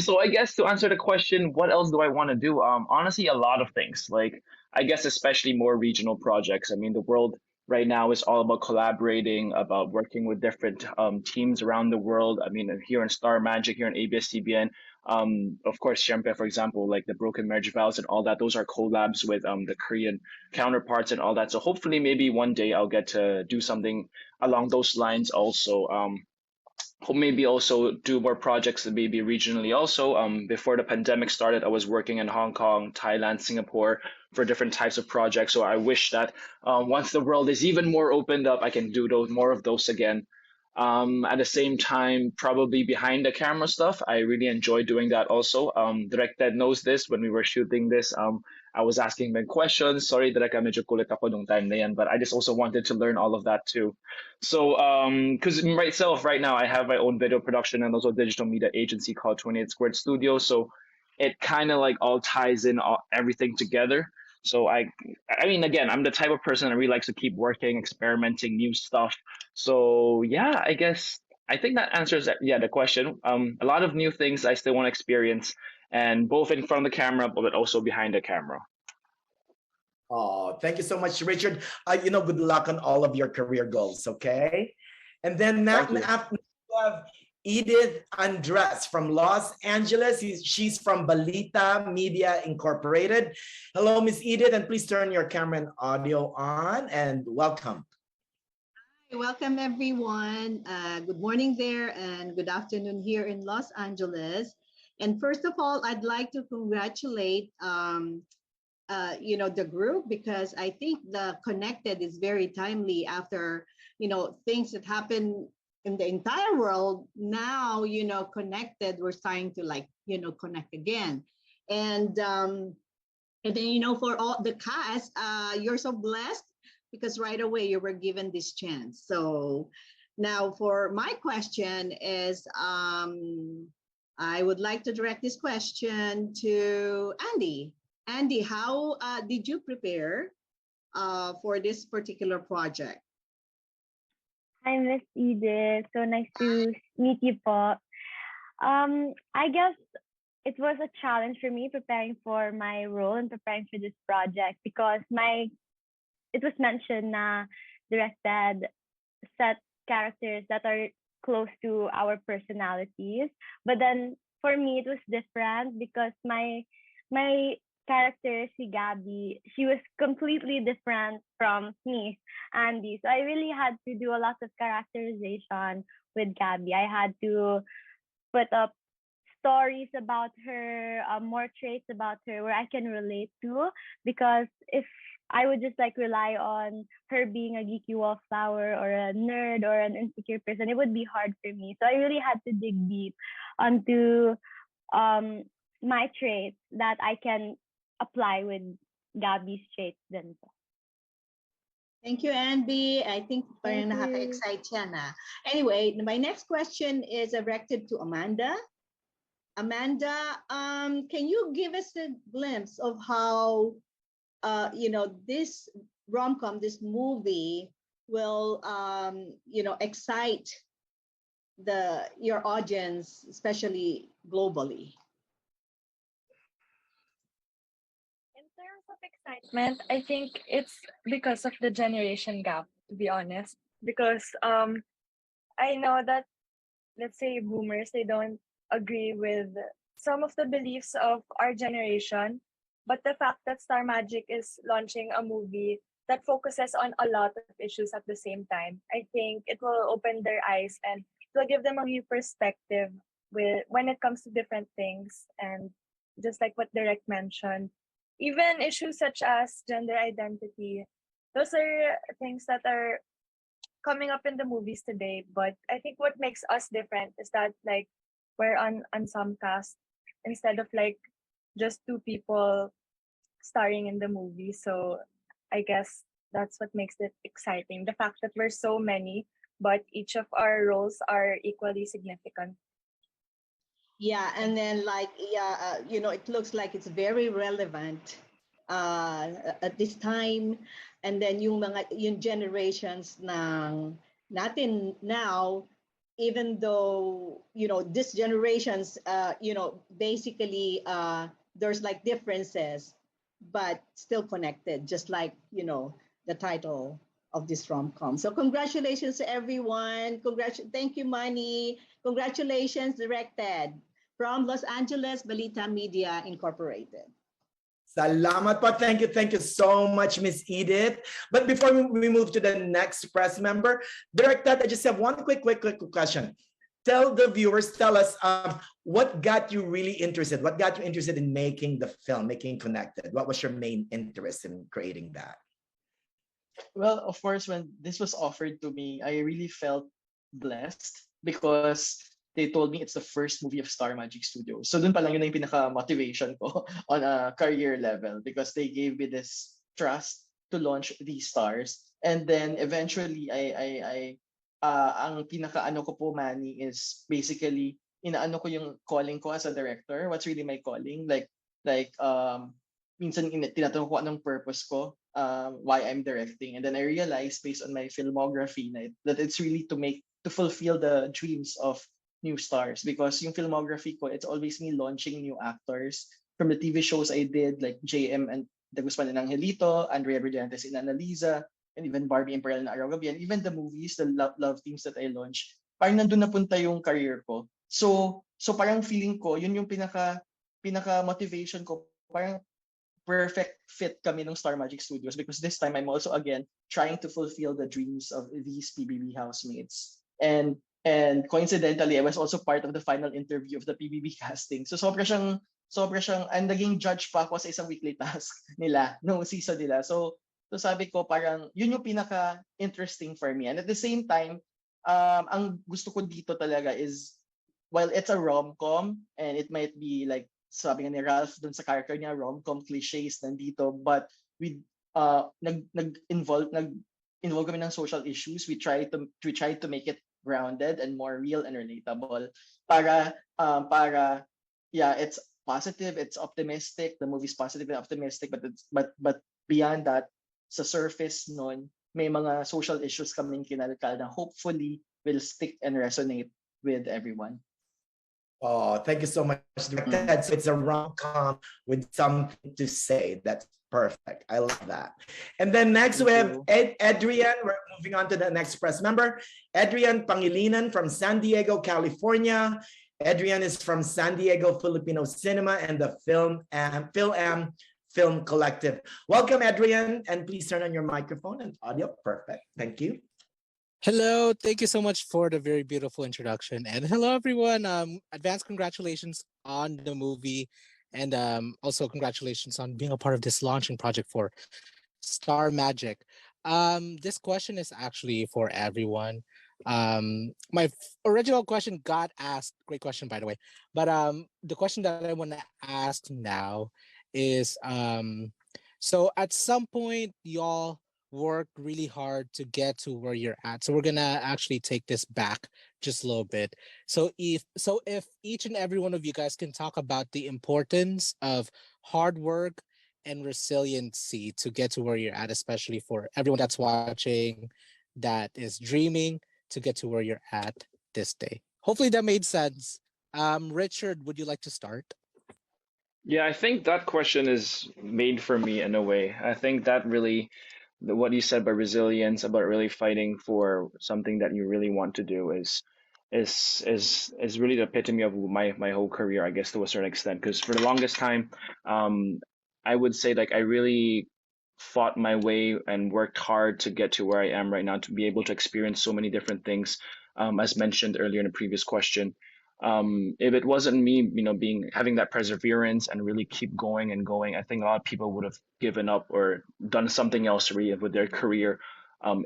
so I guess to answer the question, what else do I want to do? Honestly, a lot of things. Like I guess especially more regional projects. I mean, the world right now is all about collaborating, about working with different teams around the world. I mean, here in Star Magic, here in ABS-CBN, of course, Shempe, for example, like the Broken Marriage Vows and all that. Those are collabs with the Korean counterparts and all that. So hopefully, maybe one day I'll get to do something along those lines also. Maybe also do more projects maybe regionally also. Before the pandemic started, I was working in Hong Kong, Thailand, Singapore for different types of projects. So I wish that once the world is even more opened up, I can do more of those again. At the same time, probably behind the camera stuff, I really enjoy doing that also. Direct Ted knows this when we were shooting this. I was asking them questions. Sorry, Direk, medyo kulit ako nung time na yan, but I just also wanted to learn all of that too. So, because myself right now, I have my own video production and also digital media agency called 28 Squared Studio. So it kind of like all ties in everything together. So I mean, again, I'm the type of person that really likes to keep working, experimenting new stuff. So yeah, I think that answers the question. A lot of new things I still want to experience, and both in front of the camera, but also behind the camera. Oh, thank you so much, Richard. Good luck on all of your career goals, okay? And then after we have Edith Andres from Los Angeles. She's from Balita Media Incorporated. Hello, Miss Edith, and please turn your camera and audio on, and welcome. Welcome, everyone. Good morning there and good afternoon here in Los Angeles. And first of all, I'd like to congratulate the group, because I think the Connected is very timely after things that happen in the entire world. Now Connected, we're starting to connect again. And then for all the cast, you're so blessed because right away you were given this chance. So now for my question is, I would like to direct this question to Andy. Andy, how did you prepare for this particular project? Hi, Miss Edith. So nice to meet you, po. I guess it was a challenge for me preparing for my role and preparing for this project, because it was mentioned na directed set characters that are close to our personalities. But then for me, it was different because my character, si Gabby, she was completely different from me, Andy. So I really had to do a lot of characterization with Gabby. I had to put up stories about her, more traits about her where I can relate to, because if I would just rely on her being a geeky wallflower or a nerd or an insecure person, it would be hard for me. So I really had to dig deep onto my traits that I can apply with Gabby's traits then. Thank you, Andy. I think parang nakaka-excite yan. Anyway, my next question is directed to Amanda. Amanda, can you give us a glimpse of how this rom-com, this movie will excite your audience, especially globally? In terms of excitement, I think it's because of the generation gap, to be honest. Because I know that, let's say, boomers, they don't agree with some of the beliefs of our generation. But the fact that Star Magic is launching a movie that focuses on a lot of issues at the same time, I think it will open their eyes and it will give them a new perspective when it comes to different things. And just like what Direct mentioned, even issues such as gender identity, those are things that are coming up in the movies today. But I think what makes us different is that like we're on some cast instead of like just two people starring in the movie. So I guess that's what makes it exciting. The fact that we're so many, but each of our roles are equally significant. Yeah, and then like it looks like it's very relevant at this time, and then yung generations ng natin now, even though this generations basically there's like differences, but still connected, just like the title of this rom-com. So congratulations to everyone. Thank you, Manny. Congratulations, Directed from Los Angeles Balita Media Incorporated. Salamat po. Thank you so much, Miss Edith. But before we move to the next press member, Directed, I just have one quick question. Tell the viewers, tell us what got you really interested? What got you interested in making the film, making Connected? What was your main interest in creating that? Well, of course, when this was offered to me, I really felt blessed because they told me it's the first movie of Star Magic Studios. So dun pa lang yun na yung pinaka-motivation ko on a career level because they gave me this trust to launch these stars. And then eventually, ang pinaka-ano ko po, Manny, is basically, inaano ko yung calling ko as a director. What's really my calling? Minsan tinatanong ko anong purpose ko, why I'm directing. And then I realized based on my filmography that it's really to fulfill the dreams of new stars, because yung filmography ko, it's always me launching new actors from the TV shows I did, like JM and the Guzman and Angelito, Andrea Brillantes in Annalisa, and even Barbie Imperial na Araw Gabi, and even the movies, the love teams that I launched, parang nandun napunta yung career ko. So parang feeling ko, yun yung pinaka motivation ko, parang perfect fit kami ng Star Magic Studios, because this time I'm also again trying to fulfill the dreams of these PBB housemates. And coincidentally, I was also part of the final interview of the PBB casting. So sobra siyang, and naging judge pa ako sa isang weekly task nila, no season nila. So sabi ko parang, yun yung pinaka-interesting for me. And at the same time, ang gusto ko dito talaga is, while it's a rom-com, and it might be like, sabi nga ni Ralph dun sa character niya, rom-com cliches nandito, but we nag-involve kami ng social issues. We try to make it grounded and more real and relatable para it's positive, it's optimistic, the movie's positive and optimistic, but beyond that, sa surface nun, may mga social issues kaming kinalkal na hopefully will stick and resonate with everyone. Oh, thank you so much, Directed. So it's a rom-com with something to say. That's perfect. I love that. And then next we have Adrian. We're moving on to the next press member. Adrian Pangilinan from San Diego, California. Adrian is from San Diego Filipino Cinema and the Film Collective. Welcome, Adrian, and please turn on your microphone and audio. Perfect. Thank you. Hello, thank you so much for the very beautiful introduction. And hello, everyone. Advanced congratulations on the movie. And also congratulations on being a part of this launching project for Star Magic. This question is actually for everyone. My original question got asked, great question, by the way. But the question that I want to ask now is, so at some point, y'all worked really hard to get to where you're at. So we're gonna actually take this back just a little bit. So if each and every one of you guys can talk about the importance of hard work and resiliency to get to where you're at, especially for everyone that's watching, that is dreaming to get to where you're at this day. Hopefully that made sense. Richard, would you like to start? Yeah, I think that question is made for me in a way. I think that really, what you said about resilience, about really fighting for something that you really want to do is really the epitome of my whole career, I guess, to a certain extent. Because for the longest time, I would say like I really fought my way and worked hard to get to where I am right now, to be able to experience so many different things, as mentioned earlier in a previous question. If it wasn't me, being having that perseverance and really keep going and going, I think a lot of people would have given up or done something else really with their career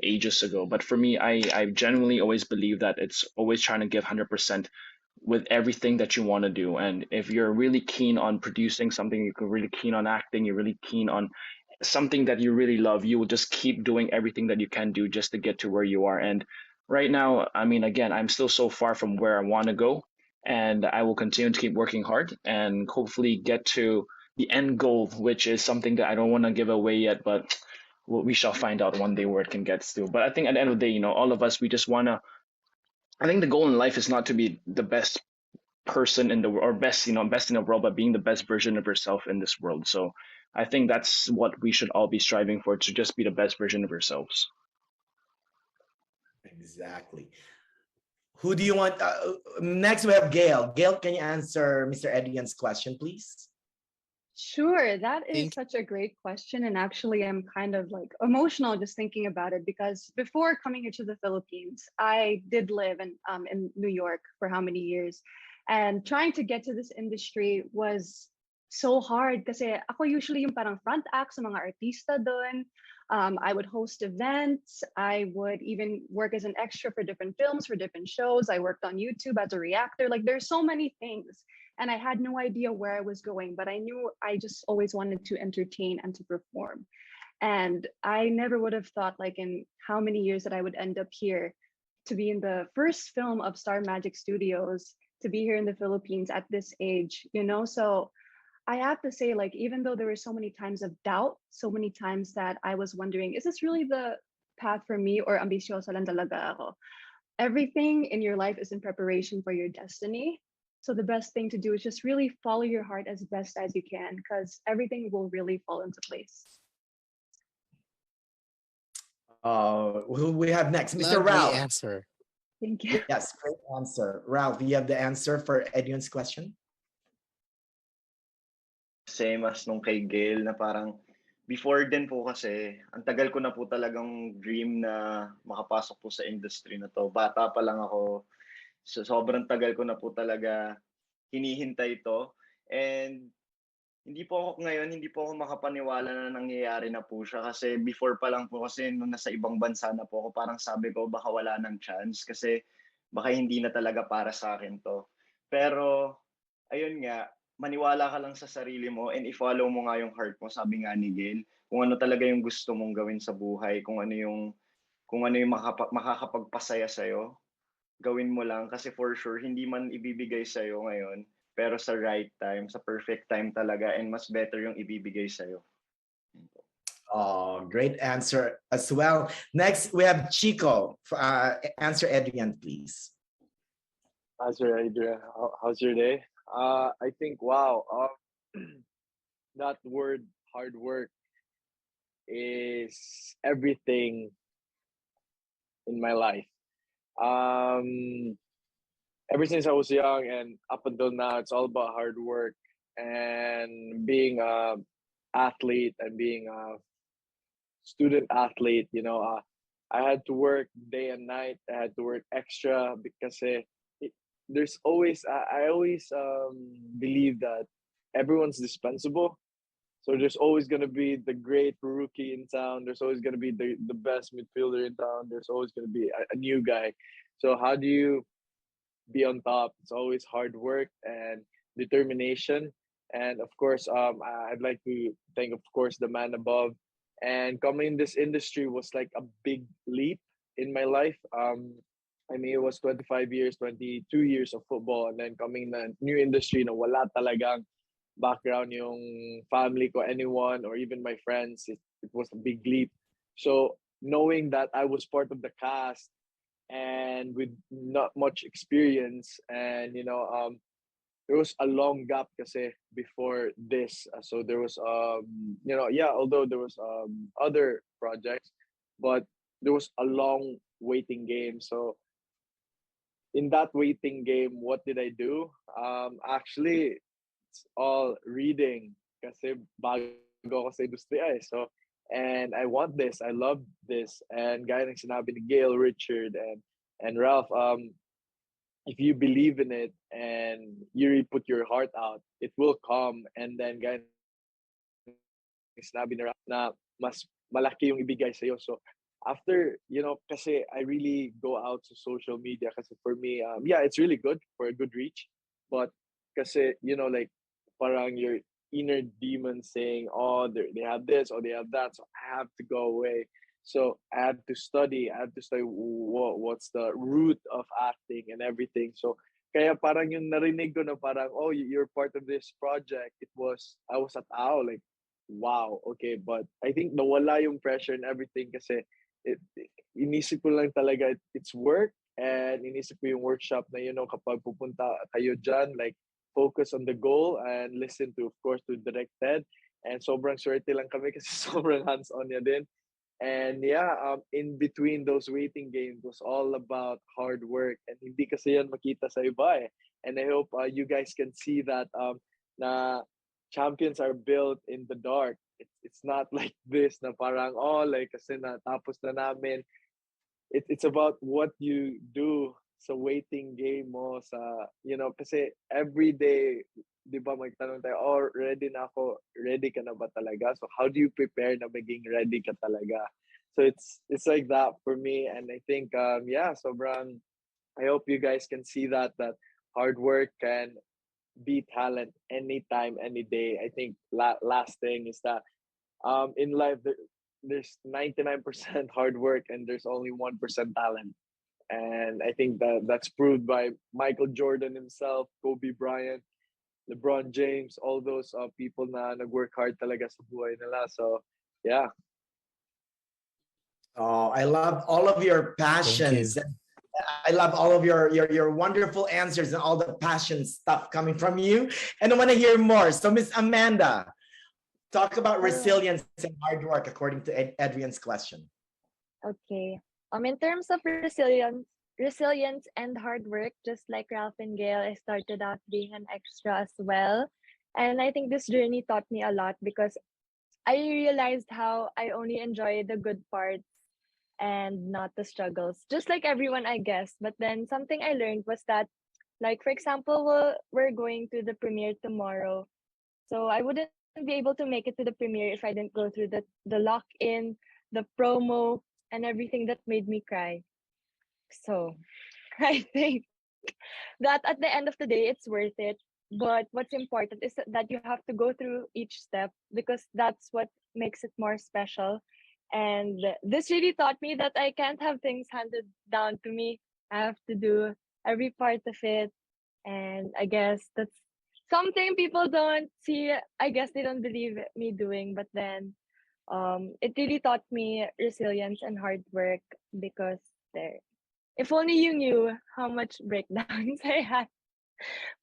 ages ago. But for me, I genuinely always believe that it's always trying to give 100% with everything that you want to do. And if you're really keen on producing something, you're really keen on acting, you're really keen on something that you really love, you will just keep doing everything that you can do just to get to where you are. And right now, I mean, again, I'm still so far from where I want to go, and I will continue to keep working hard and hopefully get to the end goal, which is something that I don't want to give away yet, but we shall find out one day where it can get to. But I think at the end of the day, all of us, we just want to, I think the goal in life is not to be the best person in the world or best in the world, but being the best version of yourself in this world. So I think that's what we should all be striving for, to just be the best version of ourselves. Exactly. Who do you want? Next, we have Gail. Gail, can you answer Mr. Edian's question, please? Sure, that is such a great question. And actually, I'm kind of like emotional just thinking about it, because before coming here to the Philippines, I did live in New York for how many years? And trying to get to this industry was so hard kasi ako usually yung parang front act sa mga artista doon. I would host events. I would even work as an extra for different films, for different shows. I worked on YouTube as a reactor. Like there's so many things. And I had no idea where I was going, but I knew I just always wanted to entertain and to perform. And I never would have thought, like, in how many years that I would end up here to be in the first film of Star Magic Studios, to be here in the Philippines at this age, So I have to say, like, even though there were so many times of doubt, so many times that I was wondering, is this really the path for me, or ambisyosa lang talaga ako? Everything in your life is in preparation for your destiny. So the best thing to do is just really follow your heart as best as you can, because everything will really fall into place. Who we have next? Mr. Lovely Ralph. answer. Thank you. Yes, great answer. Ralph, you have the answer for Edwin's question? Same as nung kay Gail, na parang before din po kasi, ang tagal ko na po talagang dream na makapasok po sa industry na to. Bata pa lang ako. So, sobrang tagal ko na po talaga hinihintay ito. And hindi po ako makapaniwala na nangyayari na po siya, kasi before pa lang po, kasi nung nasa ibang bansa na po ako, parang sabi ko baka wala ng chance kasi baka hindi na talaga para sa akin to. Pero ayun nga, maniwala ka lang sa sarili mo and i-follow mo nga yung heart mo, sabi nga ni Gail. Kung ano talaga yung gusto mong gawin sa buhay, kung ano yung makakapagpasaya sa'yo, gawin mo lang, kasi for sure hindi man ibibigay sa'yo ngayon, pero sa right time, sa perfect time talaga, and mas better yung ibibigay sa'yo. Oh, great answer as well. Next, we have Chico. Answer Adrian, please. Answer Adrian. How's your day? I think, wow, that word, hard work, is everything in my life. Ever since I was young and up until now, it's all about hard work and being a athlete and being a student athlete. I had to work day and night. I had to work extra because there's always, I always believe that everyone's dispensable. So there's always going to be the great rookie in town. There's always going to be the best midfielder in town. There's always going to be a new guy. So how do you be on top? It's always hard work and determination. And of course, I'd like to thank, of course, the man above. And coming in this industry was like a big leap in my life. It was 25 years, 22 years of football, and then coming in a new industry na wala talagang background yung family ko, anyone, or even my friends. It was a big leap. So knowing that I was part of the cast and with not much experience, and there was a long gap kasi before this. So there was although there was other projects, but there was a long waiting game. So in that waiting game, what did I do? Actually, it's all reading kasi bago ako sa industriya. So, and I want this, I love this. And gaya ng sinabi ni Gail, Richard, and Ralph, if you believe in it and you really put your heart out, it will come. And then gaya ng sinabi na mas malaki yung ibigay sa'yo. So after, kasi I really go out to social media kasi for me, yeah, it's really good for a good reach. But kasi, like parang your inner demon saying, oh, they have this or they have that, so I have to go away. So I had to study. What's the root of acting and everything. So kaya parang yung narinig ko na parang, oh, you're part of this project. I was at AO, like, wow, okay. But I think nawala yung pressure and everything kasi inisip ko lang talaga it's work, and inisip ko yung workshop na kapag pupunta kayo dyan, like focus on the goal and listen to, of course, to Direct Ted. And sobrang swerte lang kami kasi sobrang hands-on niya din. And yeah, in between those waiting games was all about hard work, and hindi kasi yan makita sa iba eh. And I hope you guys can see that na champions are built in the dark. It's not like this na parang like kasi natapos na namin. It's about what you do sa waiting game mo sa kasi every day, 'di ba, magtanong tayo, oh, ready na ako. Ready ka na ba talaga? So how do you prepare na maging ready ka talaga? So it's like that for me. And I think yeah, sobrang I hope you guys can see that hard work can be talent anytime, any day. I think last thing is that in life there's 99% hard work and there's only 1% talent. And I think that's proved by Michael Jordan himself, Kobe Bryant, LeBron James, all those people na nag-work hard talaga sa buhay nila. So, yeah. Oh, I love all of your passions. I love all of your wonderful answers and all the passion stuff coming from you. And I want to hear more. So, Miss Amanda, talk about resilience and hard work according to Adrian's question. Okay. In terms of resilience and hard work, just like Ralph and Gail, I started out being an extra as well. And I think this journey taught me a lot because I realized how I only enjoy the good parts and not the struggles. Just like everyone, I guess. But then something I learned was that, like, for example, we're going to the premiere tomorrow. So I wouldn't be able to make it to the premiere if I didn't go through the lock-in, the promo, and everything that made me cry. So I think that at the end of the day, it's worth it. But what's important is that you have to go through each step because that's what makes it more special. And this really taught me that I can't have things handed down to me. I have to do every part of it. And I guess that's something people don't see. I guess they don't believe me doing. But then it really taught me resilience and hard work because if only you knew how much breakdowns I had.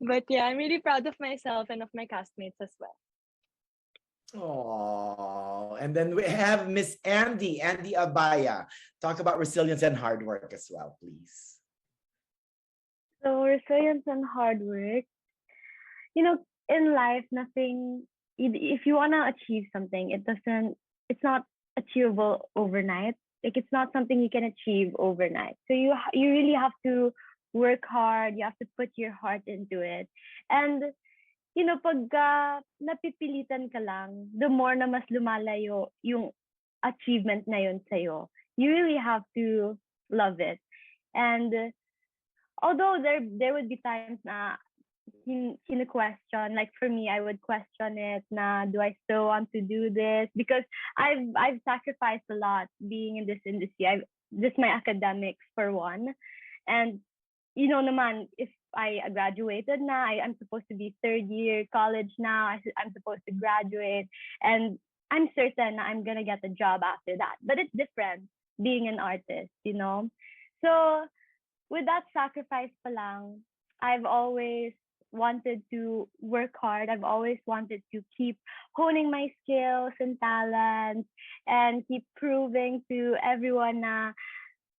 But yeah, I'm really proud of myself and of my castmates as well. Oh, and then we have Miss Andy Abaya. Talk about resilience and hard work as well, please. So resilience and hard work, in life, nothing, if you want to achieve something, it's not achievable overnight. Like, it's not something you can achieve overnight. So you really have to work hard. You have to put your heart into it. And, pag napipilitan ka lang, the more na mas lumalayo yung achievement na yun sa'yo, you really have to love it. And although there would be times na question, like for me, I would question it na, do I still want to do this? Because I've sacrificed a lot being in this industry. Just my academics for one. And naman, if I graduated na, I'm supposed to be third year college now. I'm supposed to graduate, and I'm certain I'm gonna get a job after that. But it's different being an artist, So with that sacrifice pa lang, I've always wanted to work hard. I've always wanted to keep honing my skills and talents and keep proving to everyone na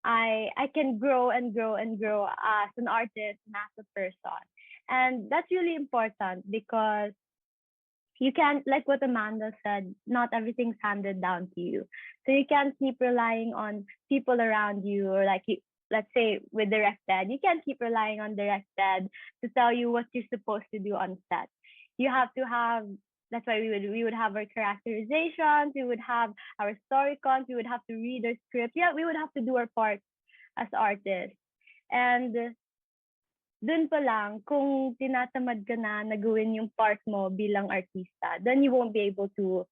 I can grow and grow and grow as an artist and as a person. And that's really important because you can't, like what Amanda said, not everything's handed down to you. So you can't keep relying on people around you or like let's say with directed, you can't keep relying on directed to tell you what you're supposed to do on set. You have to have, that's why we would have our characterizations, we would have our story cons, we would have to read our script. Yeah, we would have to do our part as artists. And dun pa lang, kung tinatamad ka na gawin yung part mo bilang artista, then you won't be able to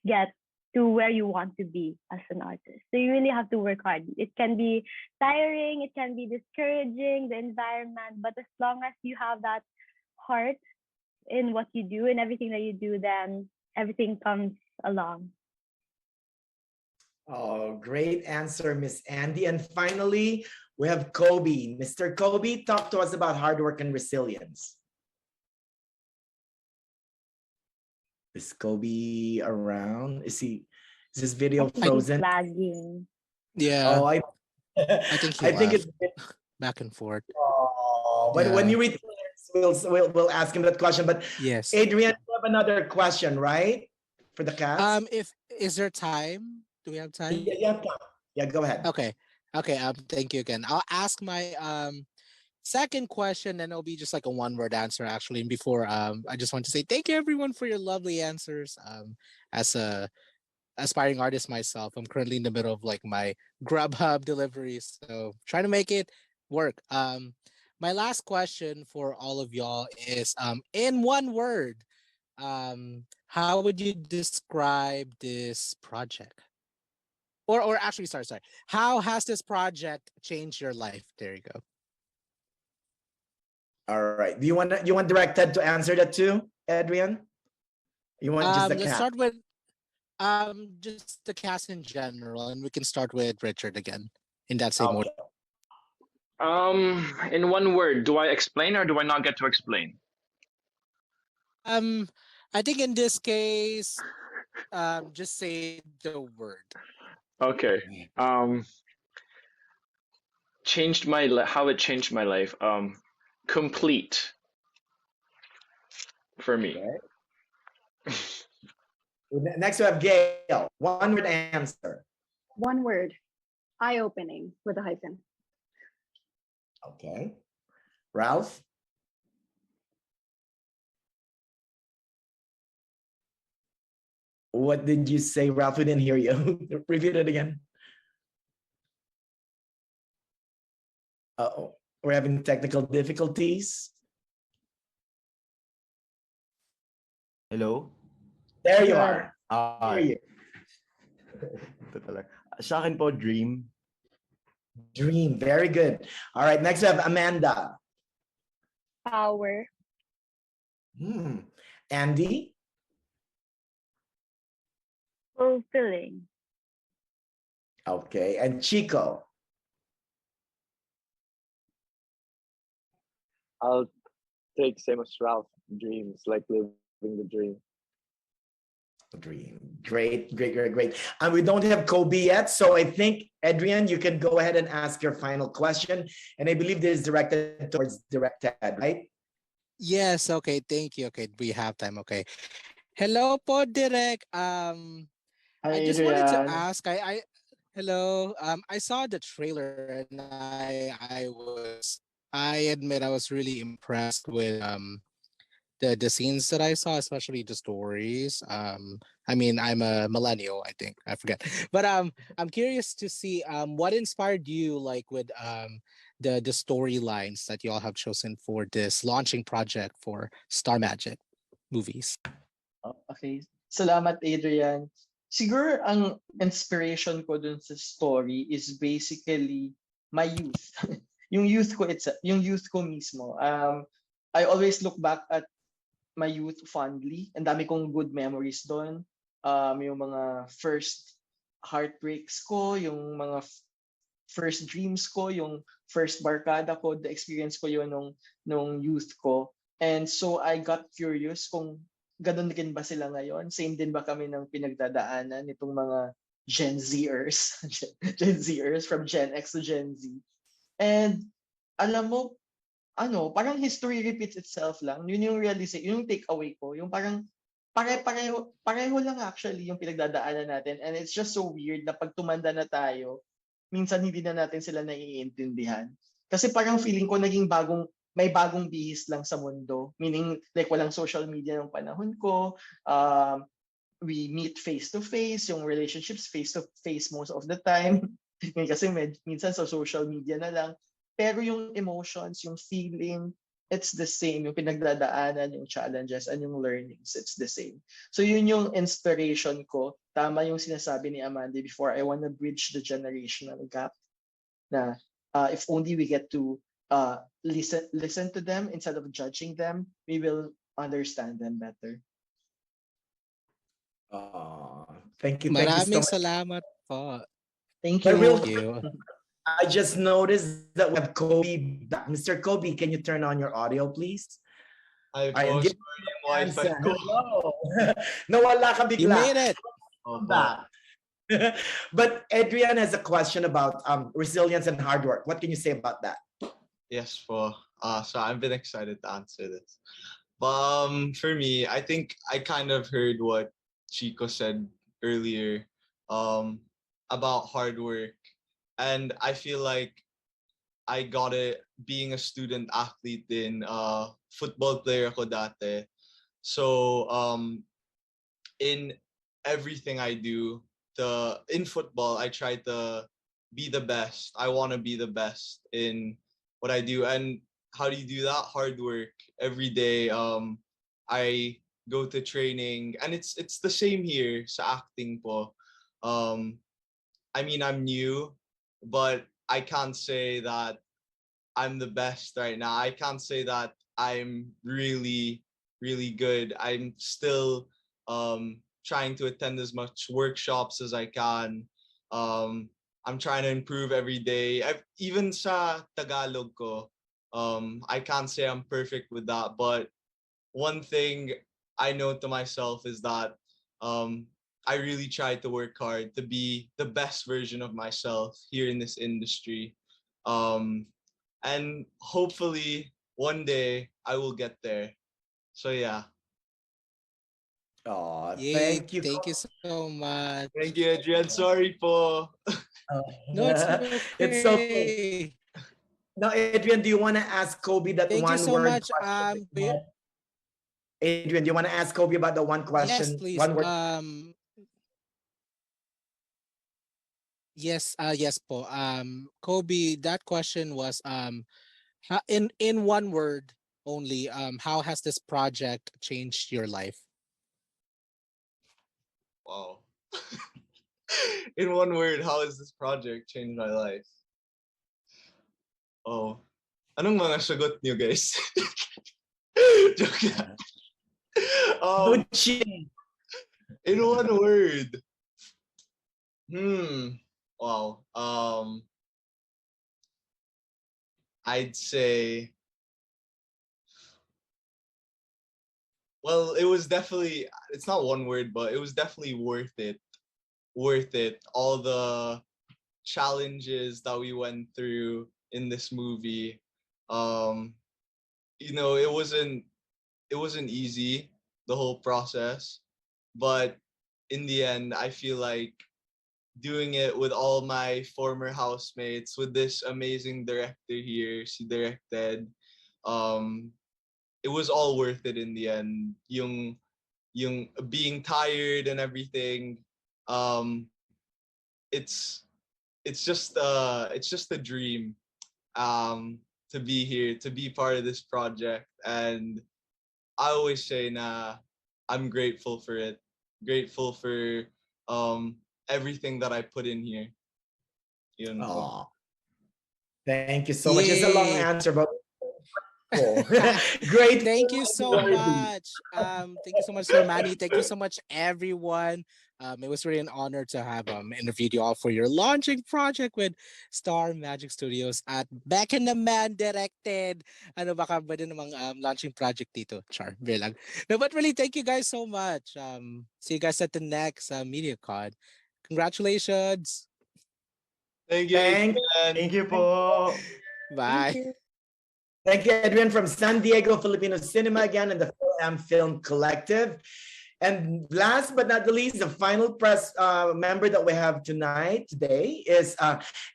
get to where you want to be as an artist. So you really have to work hard. It can be tiring, it can be discouraging, the environment, but as long as you have that heart in what you do and everything that you do, then everything comes along. Oh, great answer, Miss Andy. And finally, we have Kobe. Mr. Kobe, talk to us about hard work and resilience. Is Kobe around? Is this video frozen? Lagging. Yeah. Oh, I think he I think left. it's Back and forth. oh, when Yeah. you return, we'll ask him that question. But Yes. Adrian, you have another question, right? For the cast? If is there time? Do we have time? Yeah, go ahead. Okay. Okay. Thank you again. I'll ask my second question, and it'll be just like a one-word answer actually. And before I just want to say thank you everyone for your lovely answers. As a aspiring artist myself, I'm currently in the middle of like my Grubhub deliveries, so trying to make it work. My last question for all of y'all is in one word, how would you describe this project? Or actually, sorry. How has this project changed your life? There you go. All right. Do you want directed to answer that too, Adrian? You want just the Let's cast? start with just the cast in general, and we can start with Richard again in that same order. In one word, do I explain or do I not get to explain? I think in this case, just say the word. Okay. Changed how it changed my life. Complete for me. Okay. Next we have Gail. One word answer. One word. Eye-opening with a hyphen. Okay. Ralph? What did you say, Ralph? We didn't hear you. Repeat it again. Uh-oh. We're having technical difficulties. Hello? There you Good. are. Hear you. Ito talaga. Sa akin po, dream. Dream. Very good. All right. Next we have Amanda. Power. Andy? Fulfilling. Okay. And Chico? I'll take same as Ralph. Dreams, like living the dream. Dream. Great. And we don't have Kobe yet, so I think, Adrian, you can go ahead and ask your final question. And I believe this is directed towards directed, right? Yes, okay, thank you. Okay, we have time. Okay. Hello po, Direk. Hi, I just wanted to Adrian. ask, hello. I saw the trailer and I admit I was really impressed with the scenes that I saw, especially the stories. I mean, I'm a millennial, I think. I forget. But I'm curious to see what inspired you like with the storylines that you all have chosen for this launching project for Star Magic movies. Okay. Salamat, Adrian. Siguro ang inspiration ko dun sa story is basically my youth. yung youth ko mismo. I always look back at my youth fondly. Ang dami kong good memories doon. Yung mga first heartbreaks ko, yung mga first dreams ko, yung first barkada ko, the experience ko yun nung youth ko. And so I got curious kung ganun din ba sila ngayon? Same din ba kami ng pinagdadaanan nitong mga Gen Zers? Gen Zers from Gen X to Gen Z. And alam mo, parang history repeats itself lang. Yun yung realization, yung takeaway ko. Yung parang pareho lang actually yung pinagdadaanan natin. And it's just so weird na pag tumanda na tayo, minsan hindi na natin sila naiintindihan. Kasi parang feeling ko may bagong bihis lang sa mundo. Meaning, like, walang social media ng panahon ko. We meet face to face, yung relationships face to face most of the time. Kasi minsan sa social media na lang. Pero yung emotions, yung feeling, it's the same. Yung pinagdadaanan, yung challenges, and yung learnings, it's the same. So yun yung inspiration ko. Tama yung sinasabi ni Amanda before, I want to bridge the generational gap na if only we get to listen to them instead of judging them, we will understand them better. Thank you so Maraming much. salamat po. Thank But you. real Thank you. I just noticed that we have Kobe back. Mr. Kobe, can you turn on your audio, please? Ay Ayan, po, give sorry yung me wifi answer. ko. Hello. Nawala ka You bigla. made it. Welcome back. But Adrian has a question about resilience and hard work. What can you say about that? Yes po. So I've been excited to answer this. For me, I think I kind of heard what Chico said earlier about hard work. And I feel like I got it being a student athlete in football player ako dati. So in everything I do, in football, I try to be the best. I want to be the best in what I do. And how do you do that? Hard work. Every day I go to training, and it's the same here sa acting po. I mean, I'm new, but I can't say that I'm the best right now. I can't say that I'm really, really good. I'm still trying to attend as much workshops as I can. I'm trying to improve every day. Even sa Tagalog ko, I can't say I'm perfect with that. But one thing I know to myself is that I really try to work hard to be the best version of myself here in this industry. And hopefully one day I will get there. So yeah. Oh, Yay, thank you. thank you so much. Thank you, Adrian. Sorry po. No, it's It's okay. okay. Now, Adrian, do you want to ask Kobe that Thank you one so word much. question? Adrian, do you want to ask Kobe about the one Yes, question? please. One word. Yes po. Kobe, that question was in one word only, how has this project changed your life? Wow. In one word, how has this project changed my life? Oh. Anong mga sagot niyo, guys? Joke lang. In one word. Wow. I'd say, well, it's not one word, but it was definitely worth it. Worth it. All the challenges that we went through in this movie. It wasn't easy, the whole process, but in the end, I feel like doing it with all my former housemates, with this amazing director here, she directed, it was all worth it in the end. Yung being tired and everything, it's just a dream to be here, to be part of this project. And I always say I'm grateful for it. Grateful for everything that I put in here. Yun po. Thank you so much. It's a long Yay. answer, but great. Thank you so much. Thank you so much, Sir Manny. Thank you so much, everyone. It was really an honor to have interviewed you all for your launching project with Star Magic Studios at Back in the Man directed. Ano baka ba din namang launching project dito? Char, very lang. No, but really, thank you guys so much. See you guys at the next Mediacon. Congratulations. Thank you, Adrian. Thank you po. Bye. Thank you, Adrian, from San Diego, Filipino Cinema again, and the Film Collective. And last but not the least, the final press member that we have today is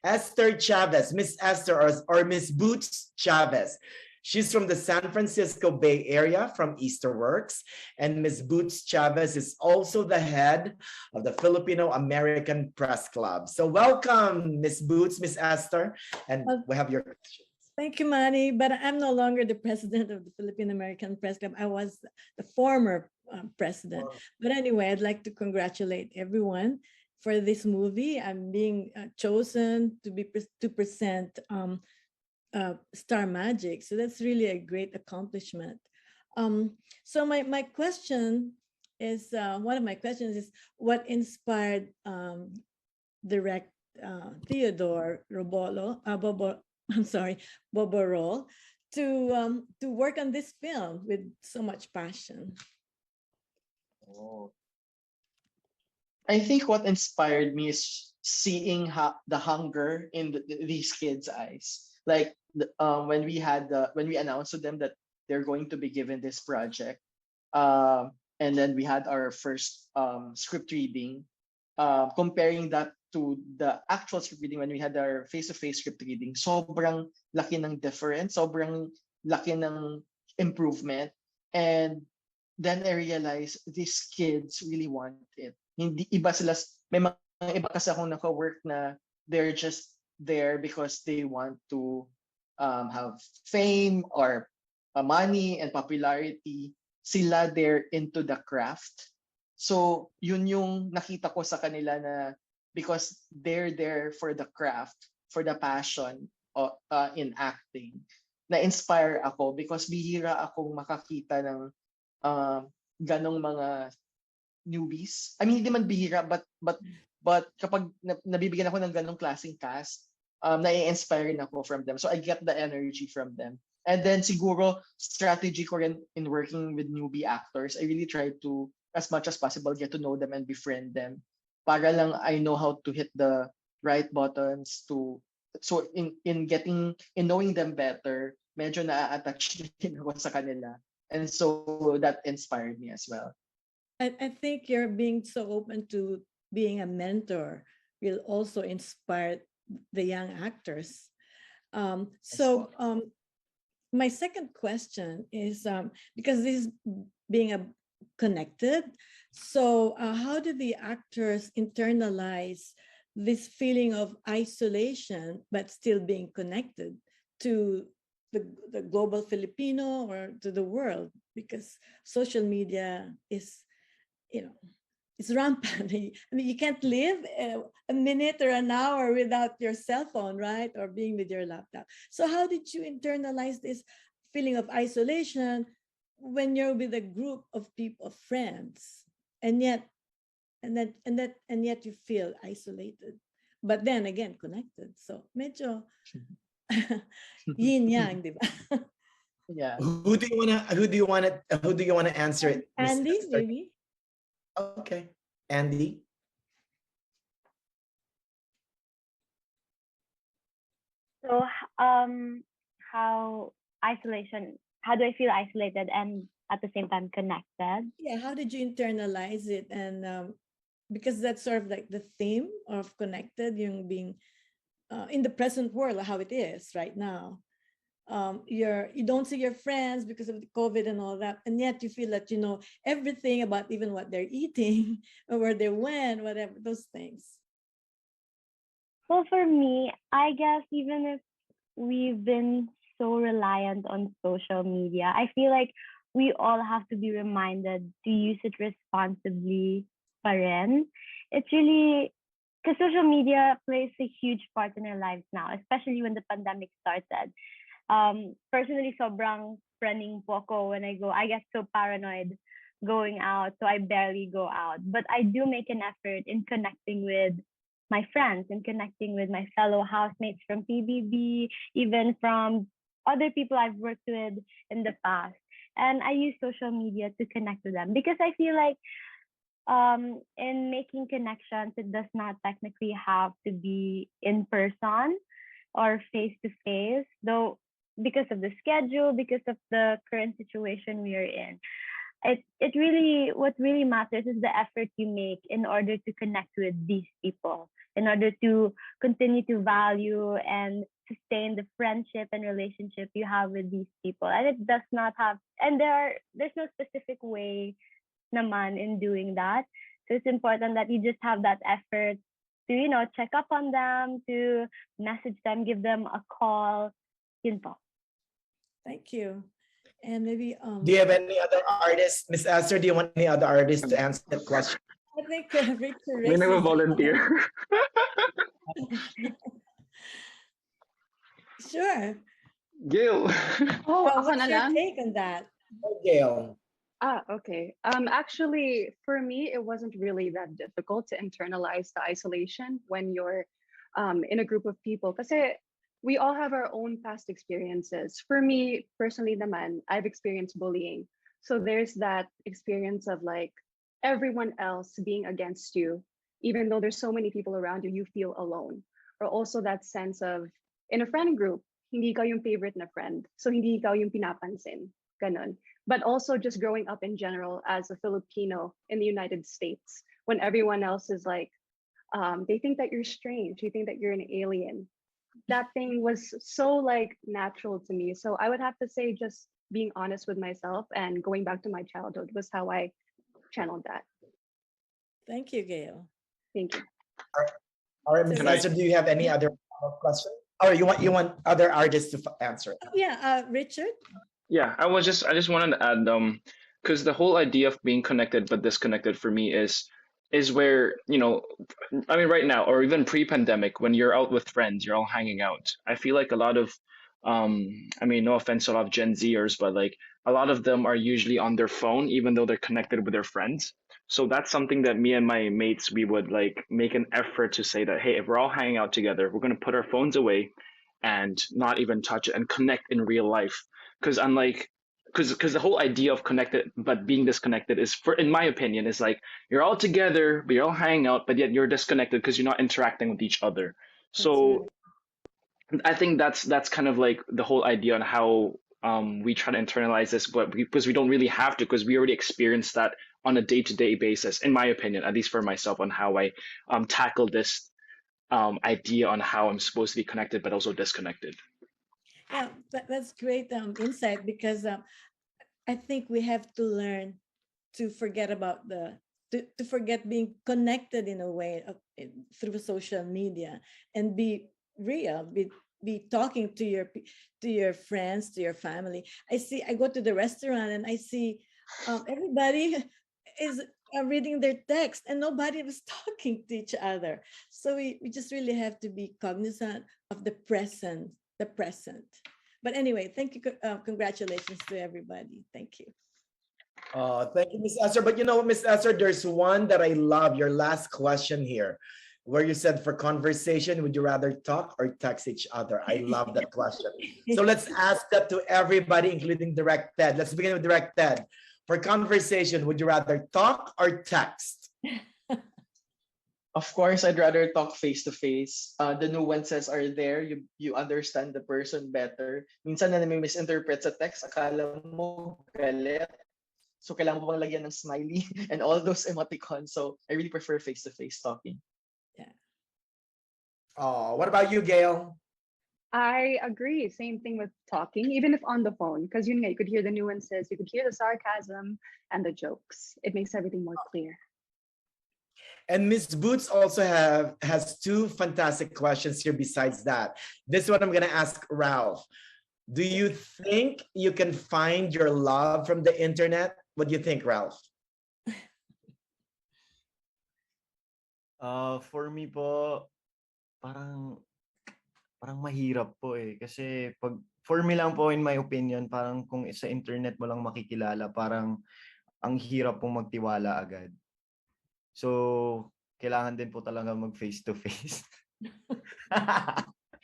Esther Chavez, Miss Esther or Miss Boots Chavez. She's from the San Francisco Bay Area from Easterworks. And Miss Boots Chavez is also the head of the Filipino American Press Club. So welcome, Miss Boots, Miss Esther, and we have your question. Thank you, Manny. But I'm no longer the president of the Philippine American Press Club. I was the former president. But anyway, I'd like to congratulate everyone for this movie. I'm being chosen to present Star Magic. So that's really a great accomplishment. So my question is, one of my questions is, what inspired direct Theodore Boborol to work on this film with so much passion? Oh. I think what inspired me is seeing the hunger in these kids' eyes. Like when we announced to them that they're going to be given this project, and then we had our first script reading, comparing that to the actual script reading when we had our face-to-face script reading, sobrang laki ng difference, sobrang laki ng improvement. And then I realized these kids really want it. Hindi iba sila, may mga iba kasi akong naka-work na they're just there because they want to have fame or money and popularity. Sila they're into the craft. So yun yung nakita ko sa kanila na because they're there for the craft, for the passion in acting. Na-inspire ako because bihira akong makakita ng ganong mga newbies. I mean, hindi man bihira, but kapag nabibigyan ako ng ganong klaseng cast, na-inspire rin ako from them. So I get the energy from them. And then siguro, strategy ko rin in working with newbie actors, I really try to, as much as possible, get to know them and befriend them. Para lang I know how to hit the right buttons so in knowing them better, medyo na-attach din ako sa kanila. And so that inspired me as well. I think you're being so open to being a mentor will also inspire the young actors. My second question is, because this is being connected, so how do the actors internalize this feeling of isolation but still being connected to the global Filipino or to the world? Because social media is, it's rampant. I mean, you can't live a minute or an hour without your cell phone, right? Or being with your laptop. So how did you internalize this feeling of isolation when you're with a group of people, of friends, and yet you feel isolated, but then again connected? So medyo yin yang, di ba? Yeah. Who do you wanna answer it? Andy, maybe. Okay, Andy. So, how do I feel isolated and at the same time connected? Yeah, how did you internalize it? And because that's sort of like the theme of connected, yung being in the present world, how it is right now. You don't see your friends because of the COVID and all that, and yet you feel that you know everything about even what they're eating or where they went, whatever, those things. Well, for me, I guess even if we've been so reliant on social media, I feel like we all have to be reminded to use it responsibly pa rin. It's really, because social media plays a huge part in our lives now, especially when the pandemic started. Personally, sobrang running po ako when I go. I get so paranoid going out, so I barely go out. But I do make an effort in connecting with my friends and connecting with my fellow housemates from PBB, even from other people I've worked with in the past. And I use social media to connect with them because I feel like in making connections, it does not technically have to be in person or face to face, though because of the schedule, because of the current situation we are in. it really, what really matters is the effort you make in order to connect with these people, in order to continue to value and sustain the friendship and relationship you have with these people. And it does not have, and there's no specific way naman in doing that. So it's important that you just have that effort to, check up on them, to message them, give them a call. Yun po. Thank you. And maybe Do you have any other artists, Miss Esther? Do you want any other artists to answer that question? I think Victor May raises volunteer. Sure. Gail. Oh, ako What's na your lang? take on that? Gail. Okay. Actually, for me, it wasn't really that difficult to internalize the isolation when you're in a group of people. Kasi we all have our own past experiences. For me, personally naman, I've experienced bullying. So there's that experience of like everyone else being against you, even though there's so many people around you, you feel alone. Or also that sense of, in a friend group, hindi ka yung favorite na friend. So hindi ka yung pinapansin. Ganon. But also just growing up in general as a Filipino in the United States, when everyone else is like, they think that you're strange, they think that you're an alien. That thing was so like natural to me. So I would have to say just being honest with myself and going back to my childhood was how I channeled that. Thank you, Gail. Thank you. All right, Ms. Can Esther, do you have any other question? Or you want other artists to answer? Yeah, Richard. Yeah, I just wanted to add because the whole idea of being connected but disconnected for me is where, I mean right now or even pre-pandemic when you're out with friends, you're all hanging out. I feel like a lot of I mean no offense to a lot of Gen Zers, but like a lot of them are usually on their phone even though they're connected with their friends. So that's something that me and my mates we would like make an effort to say that hey, if we're all hanging out together, we're gonna put our phones away and not even touch it and connect in real life. Because unlike because the whole idea of connected but being disconnected is for in my opinion is like you're all together but you're all hanging out but yet you're disconnected because you're not interacting with each other. So I think that's kind of like the whole idea on how we try to internalize this, but because we don't really have to, because we already experience that on a day-to-day basis, in my opinion, at least for myself, on how I tackle this idea on how I'm supposed to be connected but also disconnected. Yeah, that's great insight because I think we have to learn to forget about to forget being connected in a way through social media and be real, be talking to your friends, to your family. I go to the restaurant and I see everybody is reading their text and nobody was talking to each other. So we just really have to be cognizant of the present. But anyway, thank you. Congratulations to everybody. Thank you. Thank you, Miss Esther. But you know what, Miss Esther, there's one that I love, your last question here, where you said for conversation, would you rather talk or text each other? I love that question. So let's ask that to everybody, including Direct Ted. Let's begin with Direct Ted. For conversation, would you rather talk or text? Of course, I'd rather talk face to face. The nuances are there. You understand the person better. Minsan na may misinterpret sa text, akala mo galit. So kailangan mo bang lagyan ng smiley and all those emoticons. So I really prefer face to face talking. Yeah. Oh, what about you, Gail? I agree. Same thing with talking, even if on the phone, because you could hear the nuances, you could hear the sarcasm and the jokes. It makes everything more clear. And Miss Boots also has two fantastic questions here besides that. This one I'm gonna ask Ralph. Do you think you can find your love from the internet? What do you think, Ralph? For me po, parang mahirap po eh. Kasi for me lang po, in my opinion, parang kung sa internet mo lang makikilala, parang ang hirap pong magtiwala agad. So, kailangan din po talaga mag face to face.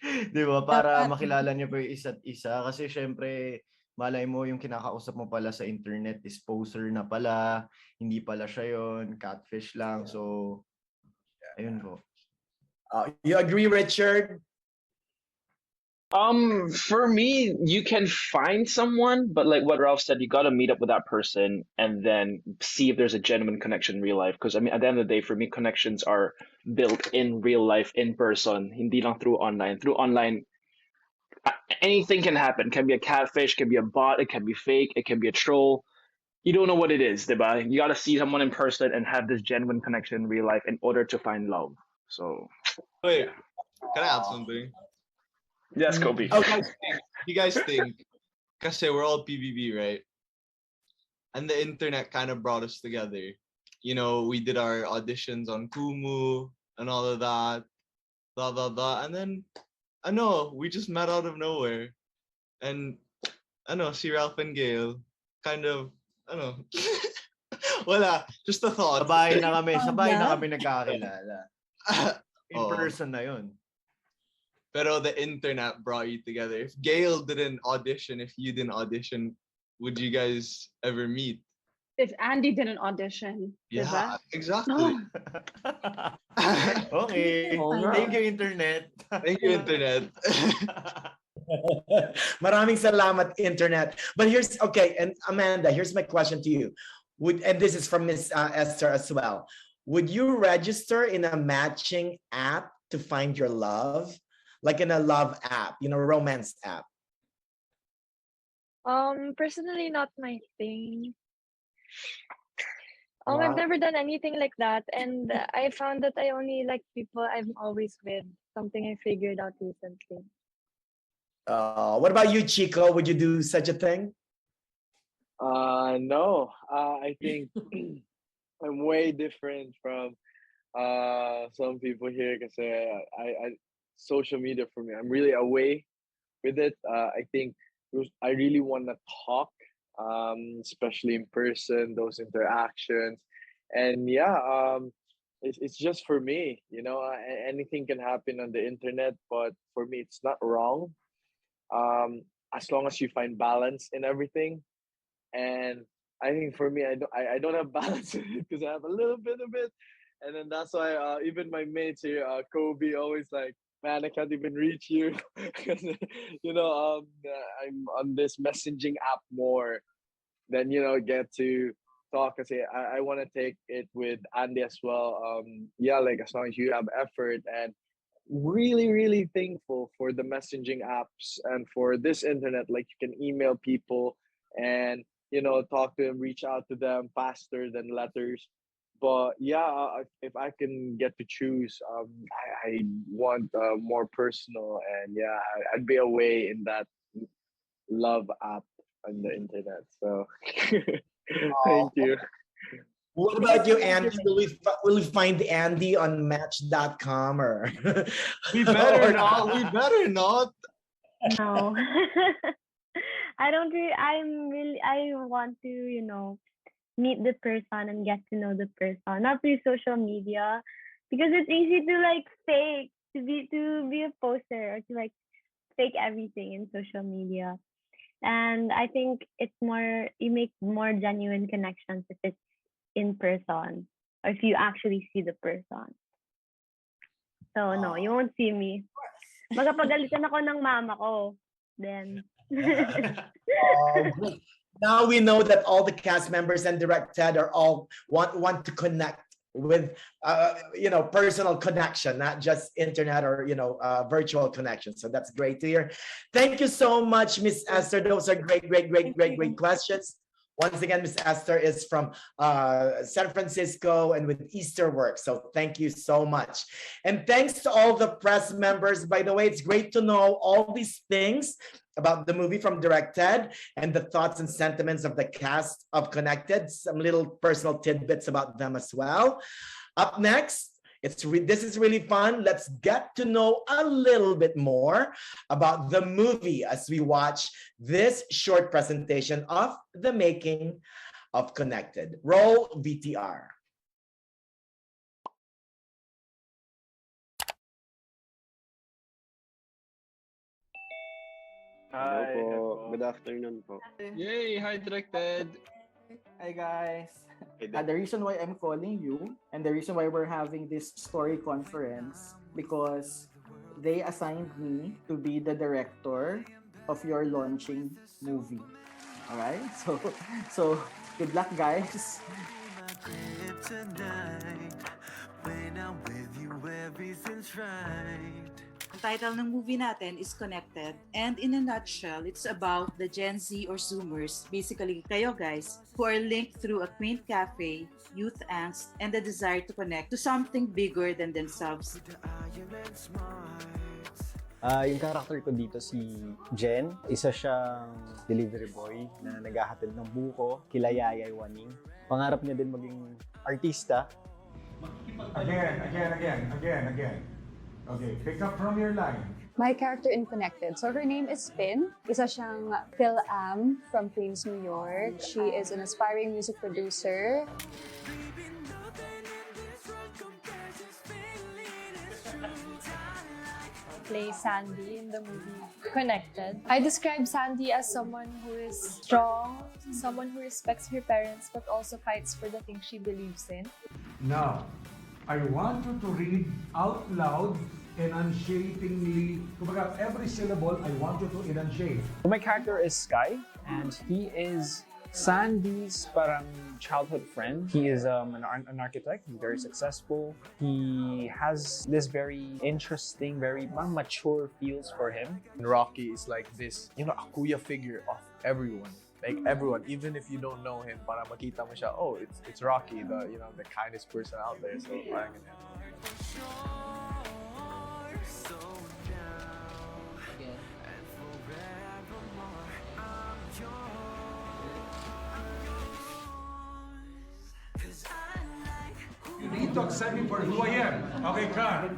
Di ba? Para makilala niyo po yung isa't isa. Kasi syempre, malay mo yung kinakausap mo pala sa internet is poser na pala, hindi pala siya yon, catfish lang. So, ayun po. You agree, Richard? For me, you can find someone, but like what Ralph said, you got to meet up with that person and then see if there's a genuine connection in real life. Because I mean, at the end of the day, for me, connections are built in real life, in person, hindi lang through online. Through online, anything can happen. Can be a catfish, can be a bot, it can be fake, it can be a troll. You don't know what it is, diba? You got to see someone in person and have this genuine connection in real life in order to find love. So, Wait, yeah. can I add something? Yes, Kobe. You guys think, kasi we're all PBB, right? And the internet kind of brought us together. You know, we did our auditions on Kumu and all of that, blah blah blah, and then I know we just met out of nowhere, and I know see Ralph and Gail, kind of, I know, wala, just a thought. Sabay na Yeah. kami nagkakilala. In Oo. person na yun. Pero the internet brought you together. If Gail didn't audition, if you didn't audition, would you guys ever meet? If Andy didn't audition, Yeah, diba? exactly. Okay. Thank you, internet. Thank you, internet. Maraming salamat, internet. But here's, okay, and Amanda, here's my question to you. And this is from Miss Esther as well. Would you register in a matching app to find your love? Like in a love app, romance app? Personally, not my thing. Wow. I've never done anything like that, and I found that I only like people I'm always with. Something I figured out recently. What about you, Chico? Would you do such a thing? No. I think I'm way different from some people here because I social media for me, I'm really away with it. I think I really want to talk, especially in person, those interactions, and yeah, it's just for me. Anything can happen on the internet, but for me, it's not wrong. As long as you find balance in everything, and I think for me, I don't have balance in it because I have a little bit of it, and then that's why even my mates here, Kobe, always like, man, I can't even reach you because I'm on this messaging app more than get to talk and say I want to take it with Andy as well. Yeah, like as long as you have effort, and really really thankful for the messaging apps and for this internet, like you can email people and talk to them, reach out to them faster than letters. But yeah, if I can get to choose, I want more personal, and yeah, I'd be away in that love app on the internet. So thank you. What about you, Andy? Will we find Andy on Match.com or? We better not. We better not. No. I don't really, I want to, meet the person and get to know the person, not through social media, because it's easy to like fake, to be a poster or to like fake everything in social media. And I think you make more genuine connections if it's in person or if you actually see the person. So no, you won't see me. Magpapagalitan ako ng mama ko. Then. Great. Now we know that all the cast members and directed are all want to connect with personal connection, not just internet or virtual connection. So that's great to hear. Thank you so much, Miss Esther. Those are great questions. Once again, Miss Esther is from San Francisco and with Easter Work. So thank you so much. And thanks to all the press members. By the way, it's great to know all these things about the movie from Directed and the thoughts and sentiments of the cast of Connected. Some little personal tidbits about them as well. Up next, this is really fun. Let's get to know a little bit more about the movie as we watch this short presentation of the making of Connected. Roll VTR. Hello po. Good afternoon po. Yay! Hi, Directed. Hi guys. The reason why I'm calling you and the reason why we're having this story conference because they assigned me to be the director of your launching movie. All right? So good luck, guys. When I'm with you, everything's right. Ang title ng movie natin is Connected, and in a nutshell, it's about the Gen Z or Zoomers, basically kayo guys, who are linked through a quaint cafe, youth angst, and the desire to connect to something bigger than themselves. Yung character ko dito si Jen, isa siyang delivery boy na naghahatid ng buko kila Yayay Waning. Pangarap niya din maging artista. Again. Okay, pick up from your line. My character in Connected. So her name is Finn. Isa siyang Phil-Am from Queens, New York. She is an aspiring music producer. Play Sandy in the movie Connected. I describe Sandy as someone who is strong, someone who respects her parents, but also fights for the things she believes in. Now, I want you to read out loud enunciatingly. Kumbaga, every syllable, I want you to enunciate. My character is Sky, and he is Sandy's parang childhood friend. He is an architect, very successful. He has this very interesting, very mature feels for him. Rocky is like this, a kuya figure of everyone. Like everyone, even if you don't know him, para makita mo siya, oh, it's Rocky, the kindest person out there. So parang ganyan. You need to accept me for who I am. Okay, cut.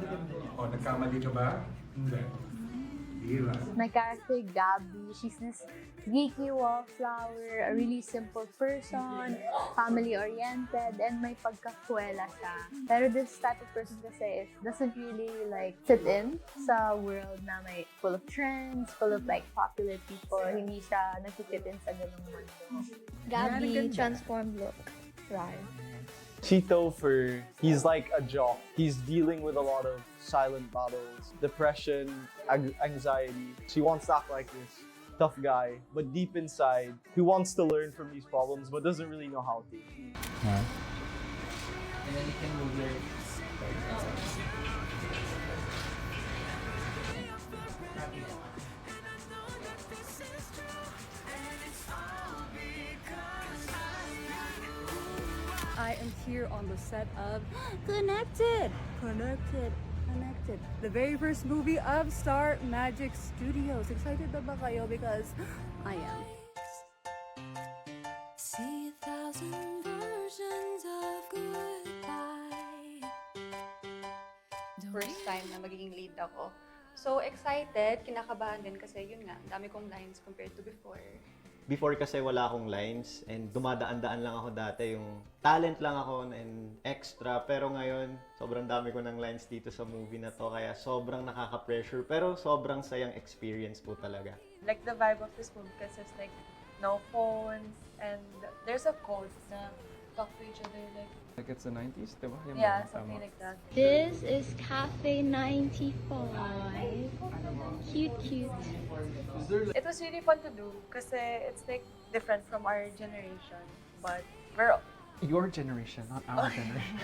Oh, nagkamali ka ba? Hindi. My character, Gabby, she's this geeky wallflower, a really simple person, family-oriented, and may pagkakuwela siya. Pero this type of person kasi doesn't really fit in sa world na may full of trends, full of popular people. Hindi siya nag-fit in sa ganung mundo. Gabby, transformed look. Right. Chito he's like a jock. He's dealing with a lot of silent battles, depression, anxiety. He wants to act like this tough guy, but deep inside, he wants to learn from these problems, but doesn't really know how to. And then you can move your I am here on the set of Connected. The very first movie of Star Magic Studios. Excited na ba kayo? Because I am. See 1,000 versions of goodbye. First time na magiging lead ako. So excited, kinakabahan din kasi yun nga, dami kong lines compared to before. Before kasi wala akong lines and dumadaan-daan lang ako dati, yung talent lang ako and extra. Pero ngayon, sobrang dami ko ng lines dito sa movie na to, kaya sobrang nakaka-pressure pero sobrang sayang experience po talaga. Like the vibe of this movie kasi it's no phones and there's a code na talk to each other Like it's the 90s, diba? yeah, something like that. This is Cafe 95. Cute. It was really fun to do kasi it's different from our generation, but we're Your generation, not our generation.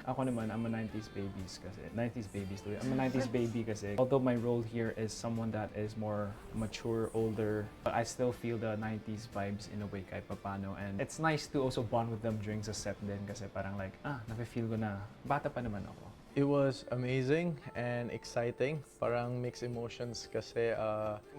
Ako naman, I'm a 90s babies kasi. 90s babies too. I'm a 90s baby kasi. Although my role here is someone that is more mature, older, but I still feel the 90s vibes in a way kahit papano. And it's nice to also bond with them during the set din kasi parang nafe-feel ko na bata pa naman ako. It was amazing and exciting. Parang mixed emotions kasi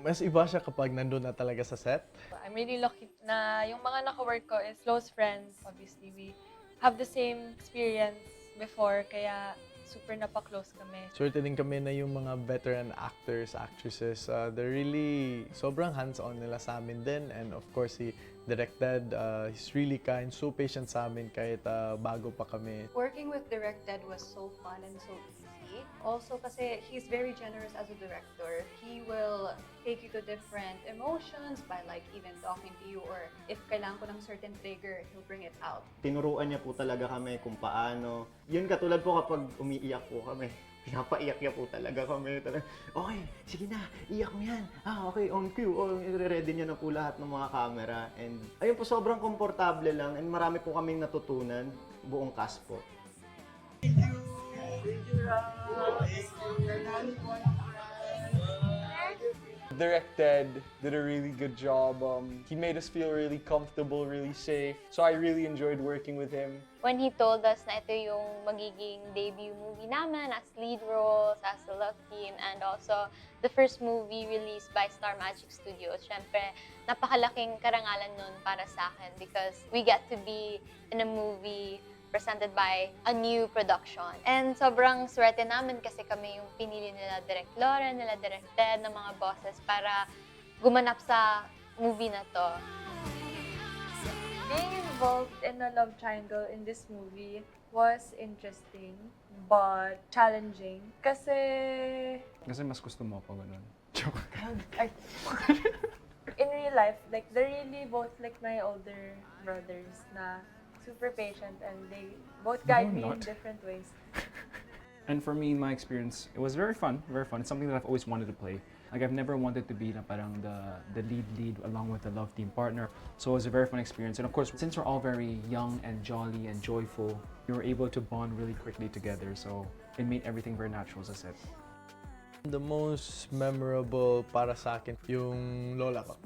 mas iba siya kapag nandun na talaga sa set. I'm really lucky na yung mga naka-work ko is close friends. Obviously, we have the same experience before, kaya super napaka-close kami. Swerte din kami na yung mga veteran actors, actresses, they're really sobrang hands-on nila sa amin din. And of course, he directed, he's really kind, so patient sa amin kahit bago pa kami. Working with Directed was so fun and so easy. Also kasi he's very generous as a director. He will take you to different emotions by even talking to you, or if kailangan ko ng certain trigger, he'll bring it out. Tinuruan niya po talaga kami kung paano. Yun katulad po kapag umiiyak po kami. pinapaiyak niya po talaga kami. Okay, sige na, iyak mo yan. Okay, on cue. I-ready niya na po lahat ng mga camera. And ayun po, sobrang komportable lang. And marami po kaming natutunan, buong cast po. Directed, did a really good job. He made us feel really comfortable, really safe. So I really enjoyed working with him. When he told us na ito yung magiging debut movie namin as lead roles, as the love team, and also the first movie released by Star Magic Studios, syempre, napakalaking karangalan nun para sa akin because we get to be in a movie presented by a new production. And sobrang swerte namin kasi kami yung pinili nila Direk Lauren, nila Direk Ted, ng mga bosses para gumanap sa movie na to. Being involved in a love triangle in this movie was interesting but challenging kasi mas gusto mo ako ganun. in real life, like they're really both like my older brothers na super patient and they both guide me in different ways. And for me, my experience, it was very fun, very fun. It's something that I've always wanted to play. Like I've never wanted to be na parang the lead along with the love team partner. So it was a very fun experience. And of course, since we're all very young and jolly and joyful, we were able to bond really quickly together. So it made everything very natural, as I said. The most memorable para sa akin, yung lola ko.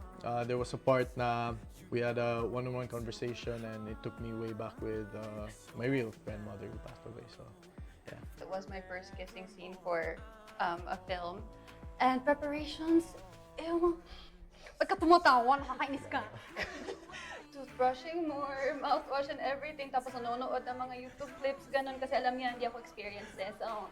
There was a part na we had a one-on-one conversation and it took me way back with my real grandmother who passed away. So, yeah. It was my first kissing scene for a film. And preparations, pagka tumatawa, nakakainis ka. Toothbrushing more, mouthwash and everything. Tapos nanonood ng mga YouTube clips, ganun. Kasi alam niya, hindi ako experienced din. So,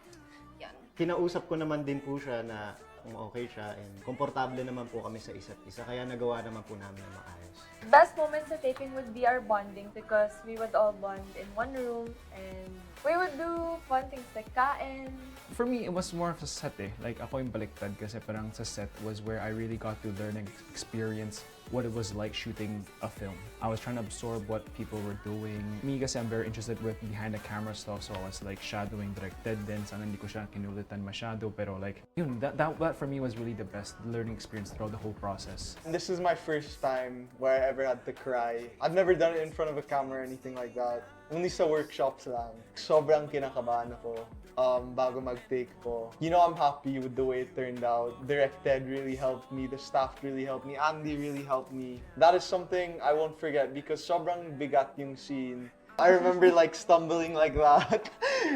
yan. Kinausap ko naman din po siya na kung okay siya and komportable naman po kami sa isa't isa. Kaya nagawa naman po namin na maayos. Best moments sa taping would be our bonding because we would all bond in one room and we would do fun things like kain. For me, it was more of a set eh. Like ako yung baliktad kasi parang sa set was where I really got to learn and experience what it was like shooting a film. I was trying to absorb what people were doing. Me kasi I'm very interested with behind the camera stuff, so I was like shadowing directed din. Sana hindi ko siya kinulitan masyado, pero like yun, that for me was really the best learning experience throughout the whole process. This is my first time where I ever had to cry. I've never done it in front of a camera or anything like that. Only sa workshops lang. Sobrang kinakabahan ako bago mag-take ko. You know, I'm happy with the way it turned out. Directed really helped me. The staff really helped me. Andy really helped me. That is something I won't forget because sobrang bigat yung scene. I remember like stumbling like that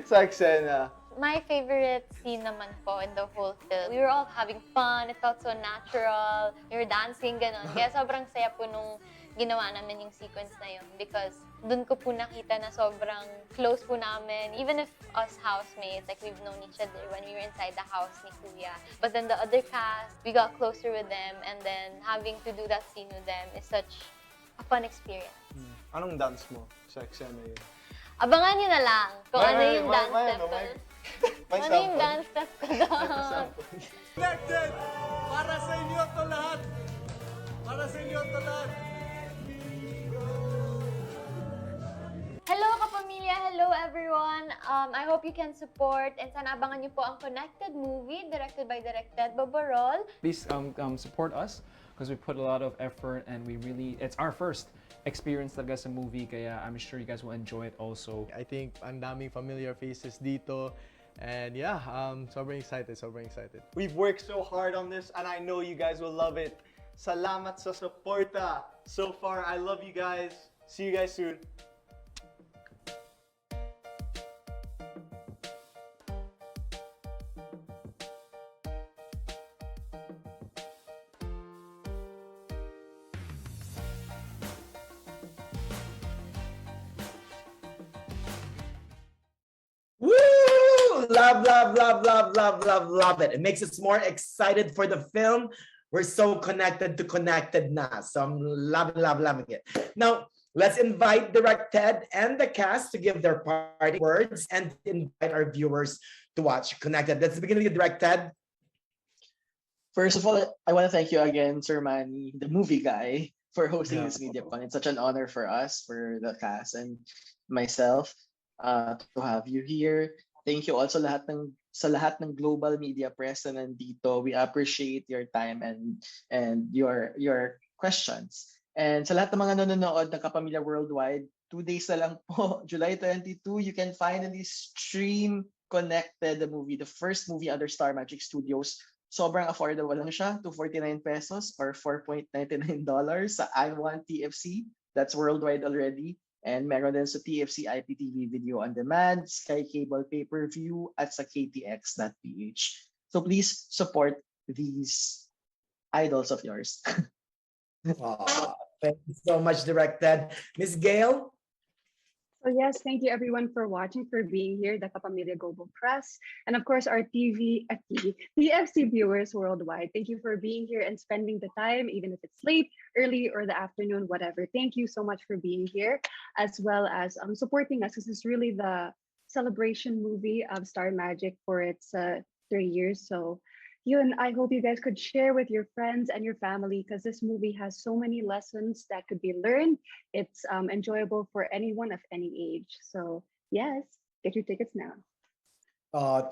sa eksena. My favorite scene naman po in the whole film, we were all having fun, it felt so natural, we were dancing, gano'n. Kaya sobrang saya po nung ginawa namin yung sequence na yun because dun ko po nakita na sobrang close po namin. Even if us housemates, like we've known each other when we were inside the house ni Kuya. But then the other cast, we got closer with them and then having to do that scene with them is such a fun experience. Anong dance mo sa eksena yun? Abangan nyo na lang kung ano yung dance step ko. May Ano yung dance step ko doon? Connected! Para sa inyo to lahat! Para sa inyo to lahat! Hello kapamilya! Hello everyone! I hope you can support and sana abangan niyo po ang Connected movie directed by Direk Ted Boborol. Please support us because we put a lot of effort and it's our first experience talaga sa movie kaya I'm sure you guys will enjoy it also. I think ang daming familiar faces dito. And yeah, sobrang excited. We've worked so hard on this and I know you guys will love it. Salamat sa suporta. So far, I love you guys. See you guys soon. Woo! Love, love, love, love, love, love, love it. It makes us more excited for the film. We're so connected to connected na. So I'm loving it. Now, let's invite Direk Ted and the cast to give their parting words and invite our viewers to watch Connected. Let's begin with Direk Ted. First of all, I want to thank you again, Sir Manny, the movie guy, for hosting this Mediacon. It's such an honor for us, for the cast and myself, to have you here. thank you also sa lahat ng global media press na nandito. We appreciate your time and your questions. And sa lahat ng mga nanonood ng Kapamilya Worldwide, 2 days na lang po, July 22, you can finally stream Connected, the movie, the first movie under Star Magic Studios. Sobrang affordable lang siya, 249 pesos or $4.99 sa I Want TFC. That's worldwide already. And meron din sa TFC IPTV Video On Demand, Sky Cable Pay-Per-View, at sa KTX.ph. So please support these idols of yours. Thank you so much, Directed. Miss Gail? So yes, thank you everyone for watching, for being here, the Kapamilya Global Press, and of course our TFC viewers worldwide. Thank you for being here and spending the time, even if it's late, early, or the afternoon, whatever. Thank you so much for being here, as well as supporting us. This is really the celebration movie of Star Magic for its 3 years. So I hope you guys could share with your friends and your family, because this movie has so many lessons that could be learned. It's enjoyable for anyone of any age. So yes, get your tickets now.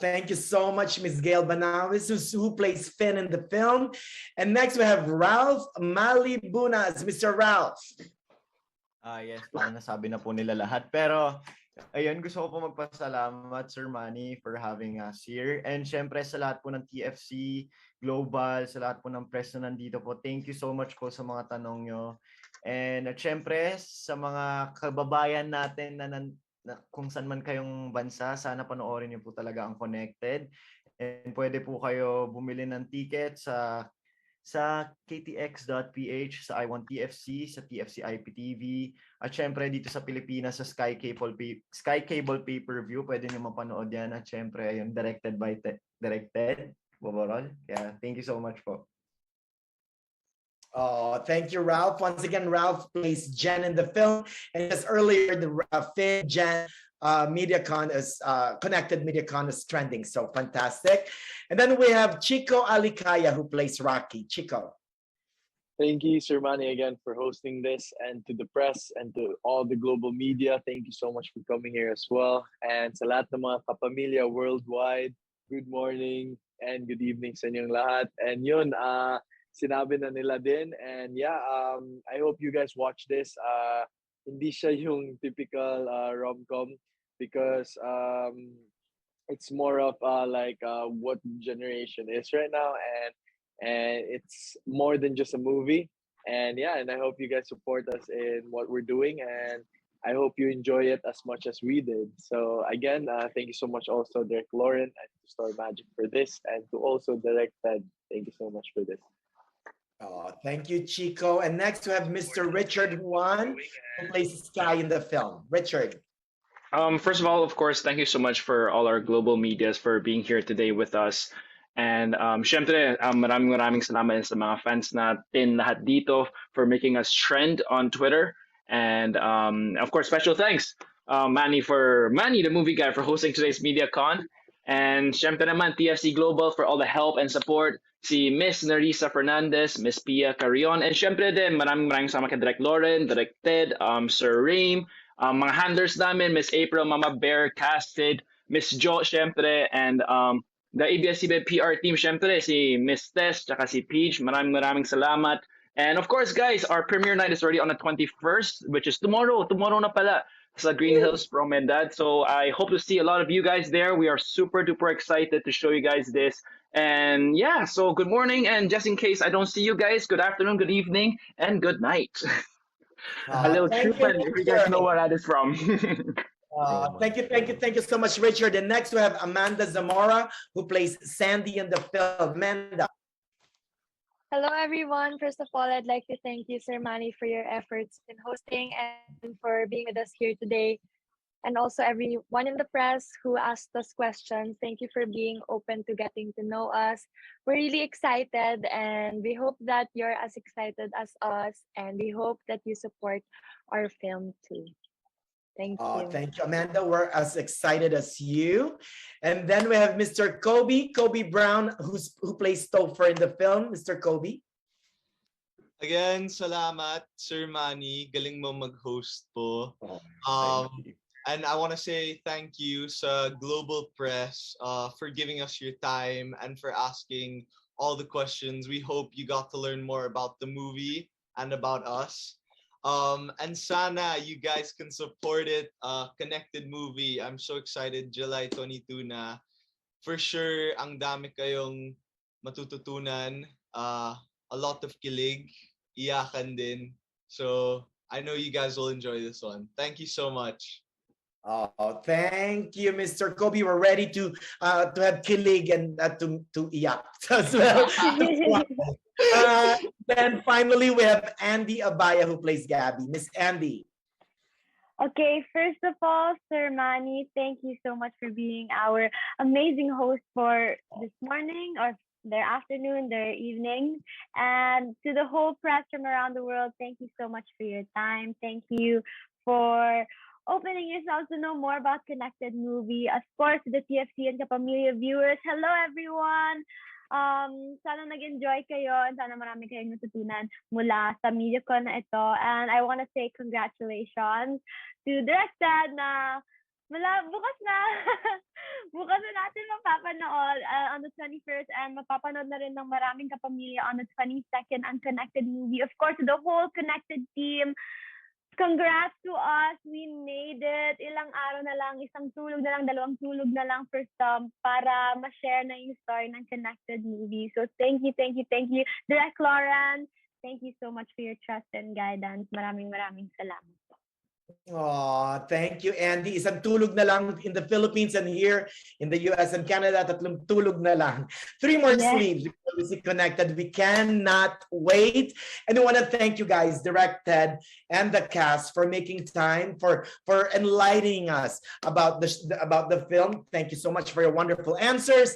Thank you so much, Miss Gail Banawis, who plays Finn in the film. And next we have Ralph Malibunas. Mr. Ralph. Yes, parang nasabi na po nila lahat. Pero ayun, gusto ko po magpasalamat, Sir Manny, for having us here. And syempre sa lahat po ng TFC Global, sa lahat po ng press na nandito po, thank you so much po sa mga tanong nyo. And at syempre sa mga kababayan natin na kung saan man kayong bansa, sana panoorin niyo po talaga ang Connected. And pwede po kayo bumili ng ticket sa ktx.ph, sa I Want TFC, sa TFC IPTV, at syempre dito sa Pilipinas sa Sky Cable Pay-Per-View, pwede niyo mapanood yan. At syempre, ayun, directed Boborol. Yeah, thank you so much po. Thank you, Ralph. Once again, Ralph plays Jen in the film. And just earlier, the Finn, Jen, Mediacon is Connected Mediacon is trending. So fantastic. And then we have Chico Alicaya, who plays Rocky. Chico. Thank you, Sir Manny, again for hosting this, and to the press and to all the global media. Thank you so much for coming here as well. And sa lahat ng mga kapamilya worldwide, good morning and good evening sa inyong lahat. And yun, sinabi na nila din. And yeah, I hope you guys watch this. Hindi siya yung typical rom-com, because it's more of like what generation is right now, and it's more than just a movie. And yeah, and I hope you guys support us in what we're doing, and I hope you enjoy it as much as we did. So again, thank you so much also, Derek Lauren, and to Star Magic for this, and to also Directed. Thank you so much for this. Thank you, Chico. And next we have Mr. Richard Juan, who plays Sky in the film. Richard. First of all, of course, thank you so much for all our global medias for being here today with us. And syempre, maraming salamat sa mga fans natin lahat dito for making us trend on Twitter. And of course, special thanks, Manny, the movie guy, for hosting today's MediaCon. And syempre naman, TFC Global for all the help and support. Si Miss Narisa Fernandez, Miss Pia Carrion, and syempre din, maraming sama kay Direct Lauren, Directed, Sir Reem, mga handlers namin, Miss April, Mama Bear, Casted, Miss Jo, syempre, and the ABS-CBN PR team, syempre, si Miss Tess, tsaka si Peach, maraming salamat. And of course, guys, our premiere night is already on the 21st, which is tomorrow na pala, sa Green Hills Promenade. So I hope to see a lot of you guys there. We are super duper excited to show you guys this. And yeah, so good morning, and just in case I don't see you guys, good afternoon, good evening, and good night. A little Truman, if you guys know where that is from. Thank you so much, Richard. And next we have Amanda Zamora, who plays Sandy in the film. Amanda. Hello, everyone. First of all, I'd like to thank you, Sir Manny, for your efforts in hosting and for being with us here today. And also everyone in the press who asked us questions. Thank you for being open to getting to know us. We're really excited, and we hope that you're as excited as us, and we hope that you support our film too. Thank you. Thank you, Amanda. We're as excited as you. And then we have Mr. Kobe Brown, who plays Topher in the film. Mr. Kobe. Again, salamat, Sir Manny. Galing mo mag-host po. And I want to say thank you sa Global Press for giving us your time and for asking all the questions. We hope you got to learn more about the movie and about us. And sana you guys can support it. Connected movie. I'm so excited. July 22 na. For sure, ang dami kayong matututunan. A lot of kilig, iyakan din. So I know you guys will enjoy this one. Thank you so much. Oh, thank you, Mr. Kobe. We're ready to have kilig and to iyak as well. Then finally, we have Andy Abaya who plays Gabby. Miss Andy. Okay, first of all, Sir Manny, thank you so much for being our amazing host for this morning or their afternoon, their evening. And to the whole press from around the world, thank you so much for your time. Thank you for opening yourselves to know more about Connected Movie. Of course, the TFC and Kapamilya viewers, hello everyone! Sana nag-enjoy kayo and sana marami kayong natutunan mula sa Mediacon na ito. And I want to say congratulations to Direct Dad na bukas na. Bukas na natin mapapanood on the 21st and mapapanood na rin ng maraming kapamilya on the 22nd ang Connected Movie. Of course, the whole Connected team, congrats to us. We made it. Ilang araw na lang, isang tulog na lang, dalawang tulog na lang for some para ma-share na yung story ng Connected Movie. So thank you. Direct Lauren, thank you so much for your trust and guidance. Maraming salamat. Oh, thank you, Andy. Isang tulog na lang in the Philippines and here in the US and Canada, tatlong tulog na lang. 3 more sleeps before we see Connected. We cannot wait. And we want to thank you guys, Direct Ted and the cast, for making time, for enlightening us about the film. Thank you so much for your wonderful answers.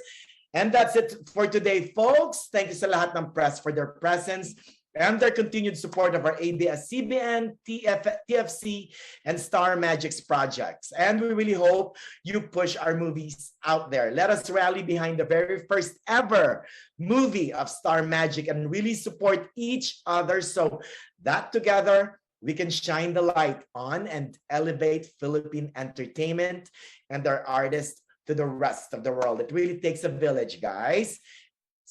And that's it for today, folks. Thank you sa lahat ng press for their presence and their continued support of our ABS-CBN, TFC, and Star Magic's projects. And we really hope you push our movies out there. Let us rally behind the very first ever movie of Star Magic and really support each other so that together we can shine the light on and elevate Philippine entertainment and our artists to the rest of the world. It really takes a village, guys.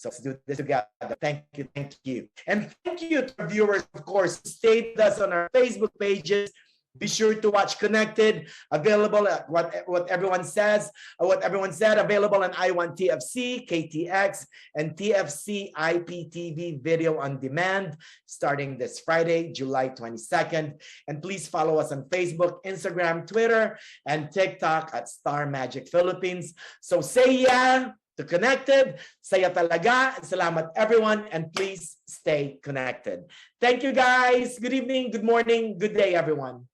So let's do this together. Thank you. And thank you to our viewers, of course, who stayed with us on our Facebook pages. Be sure to watch Connected, available at what everyone said, available on I1 TFC, KTX, and TFC IPTV video on demand starting this Friday, July 22nd. And please follow us on Facebook, Instagram, Twitter, and TikTok at Star Magic Philippines. So say yeah to Connected. Saya talaga. Salamat everyone, and please stay connected. Thank you guys. Good evening, good morning, good day everyone.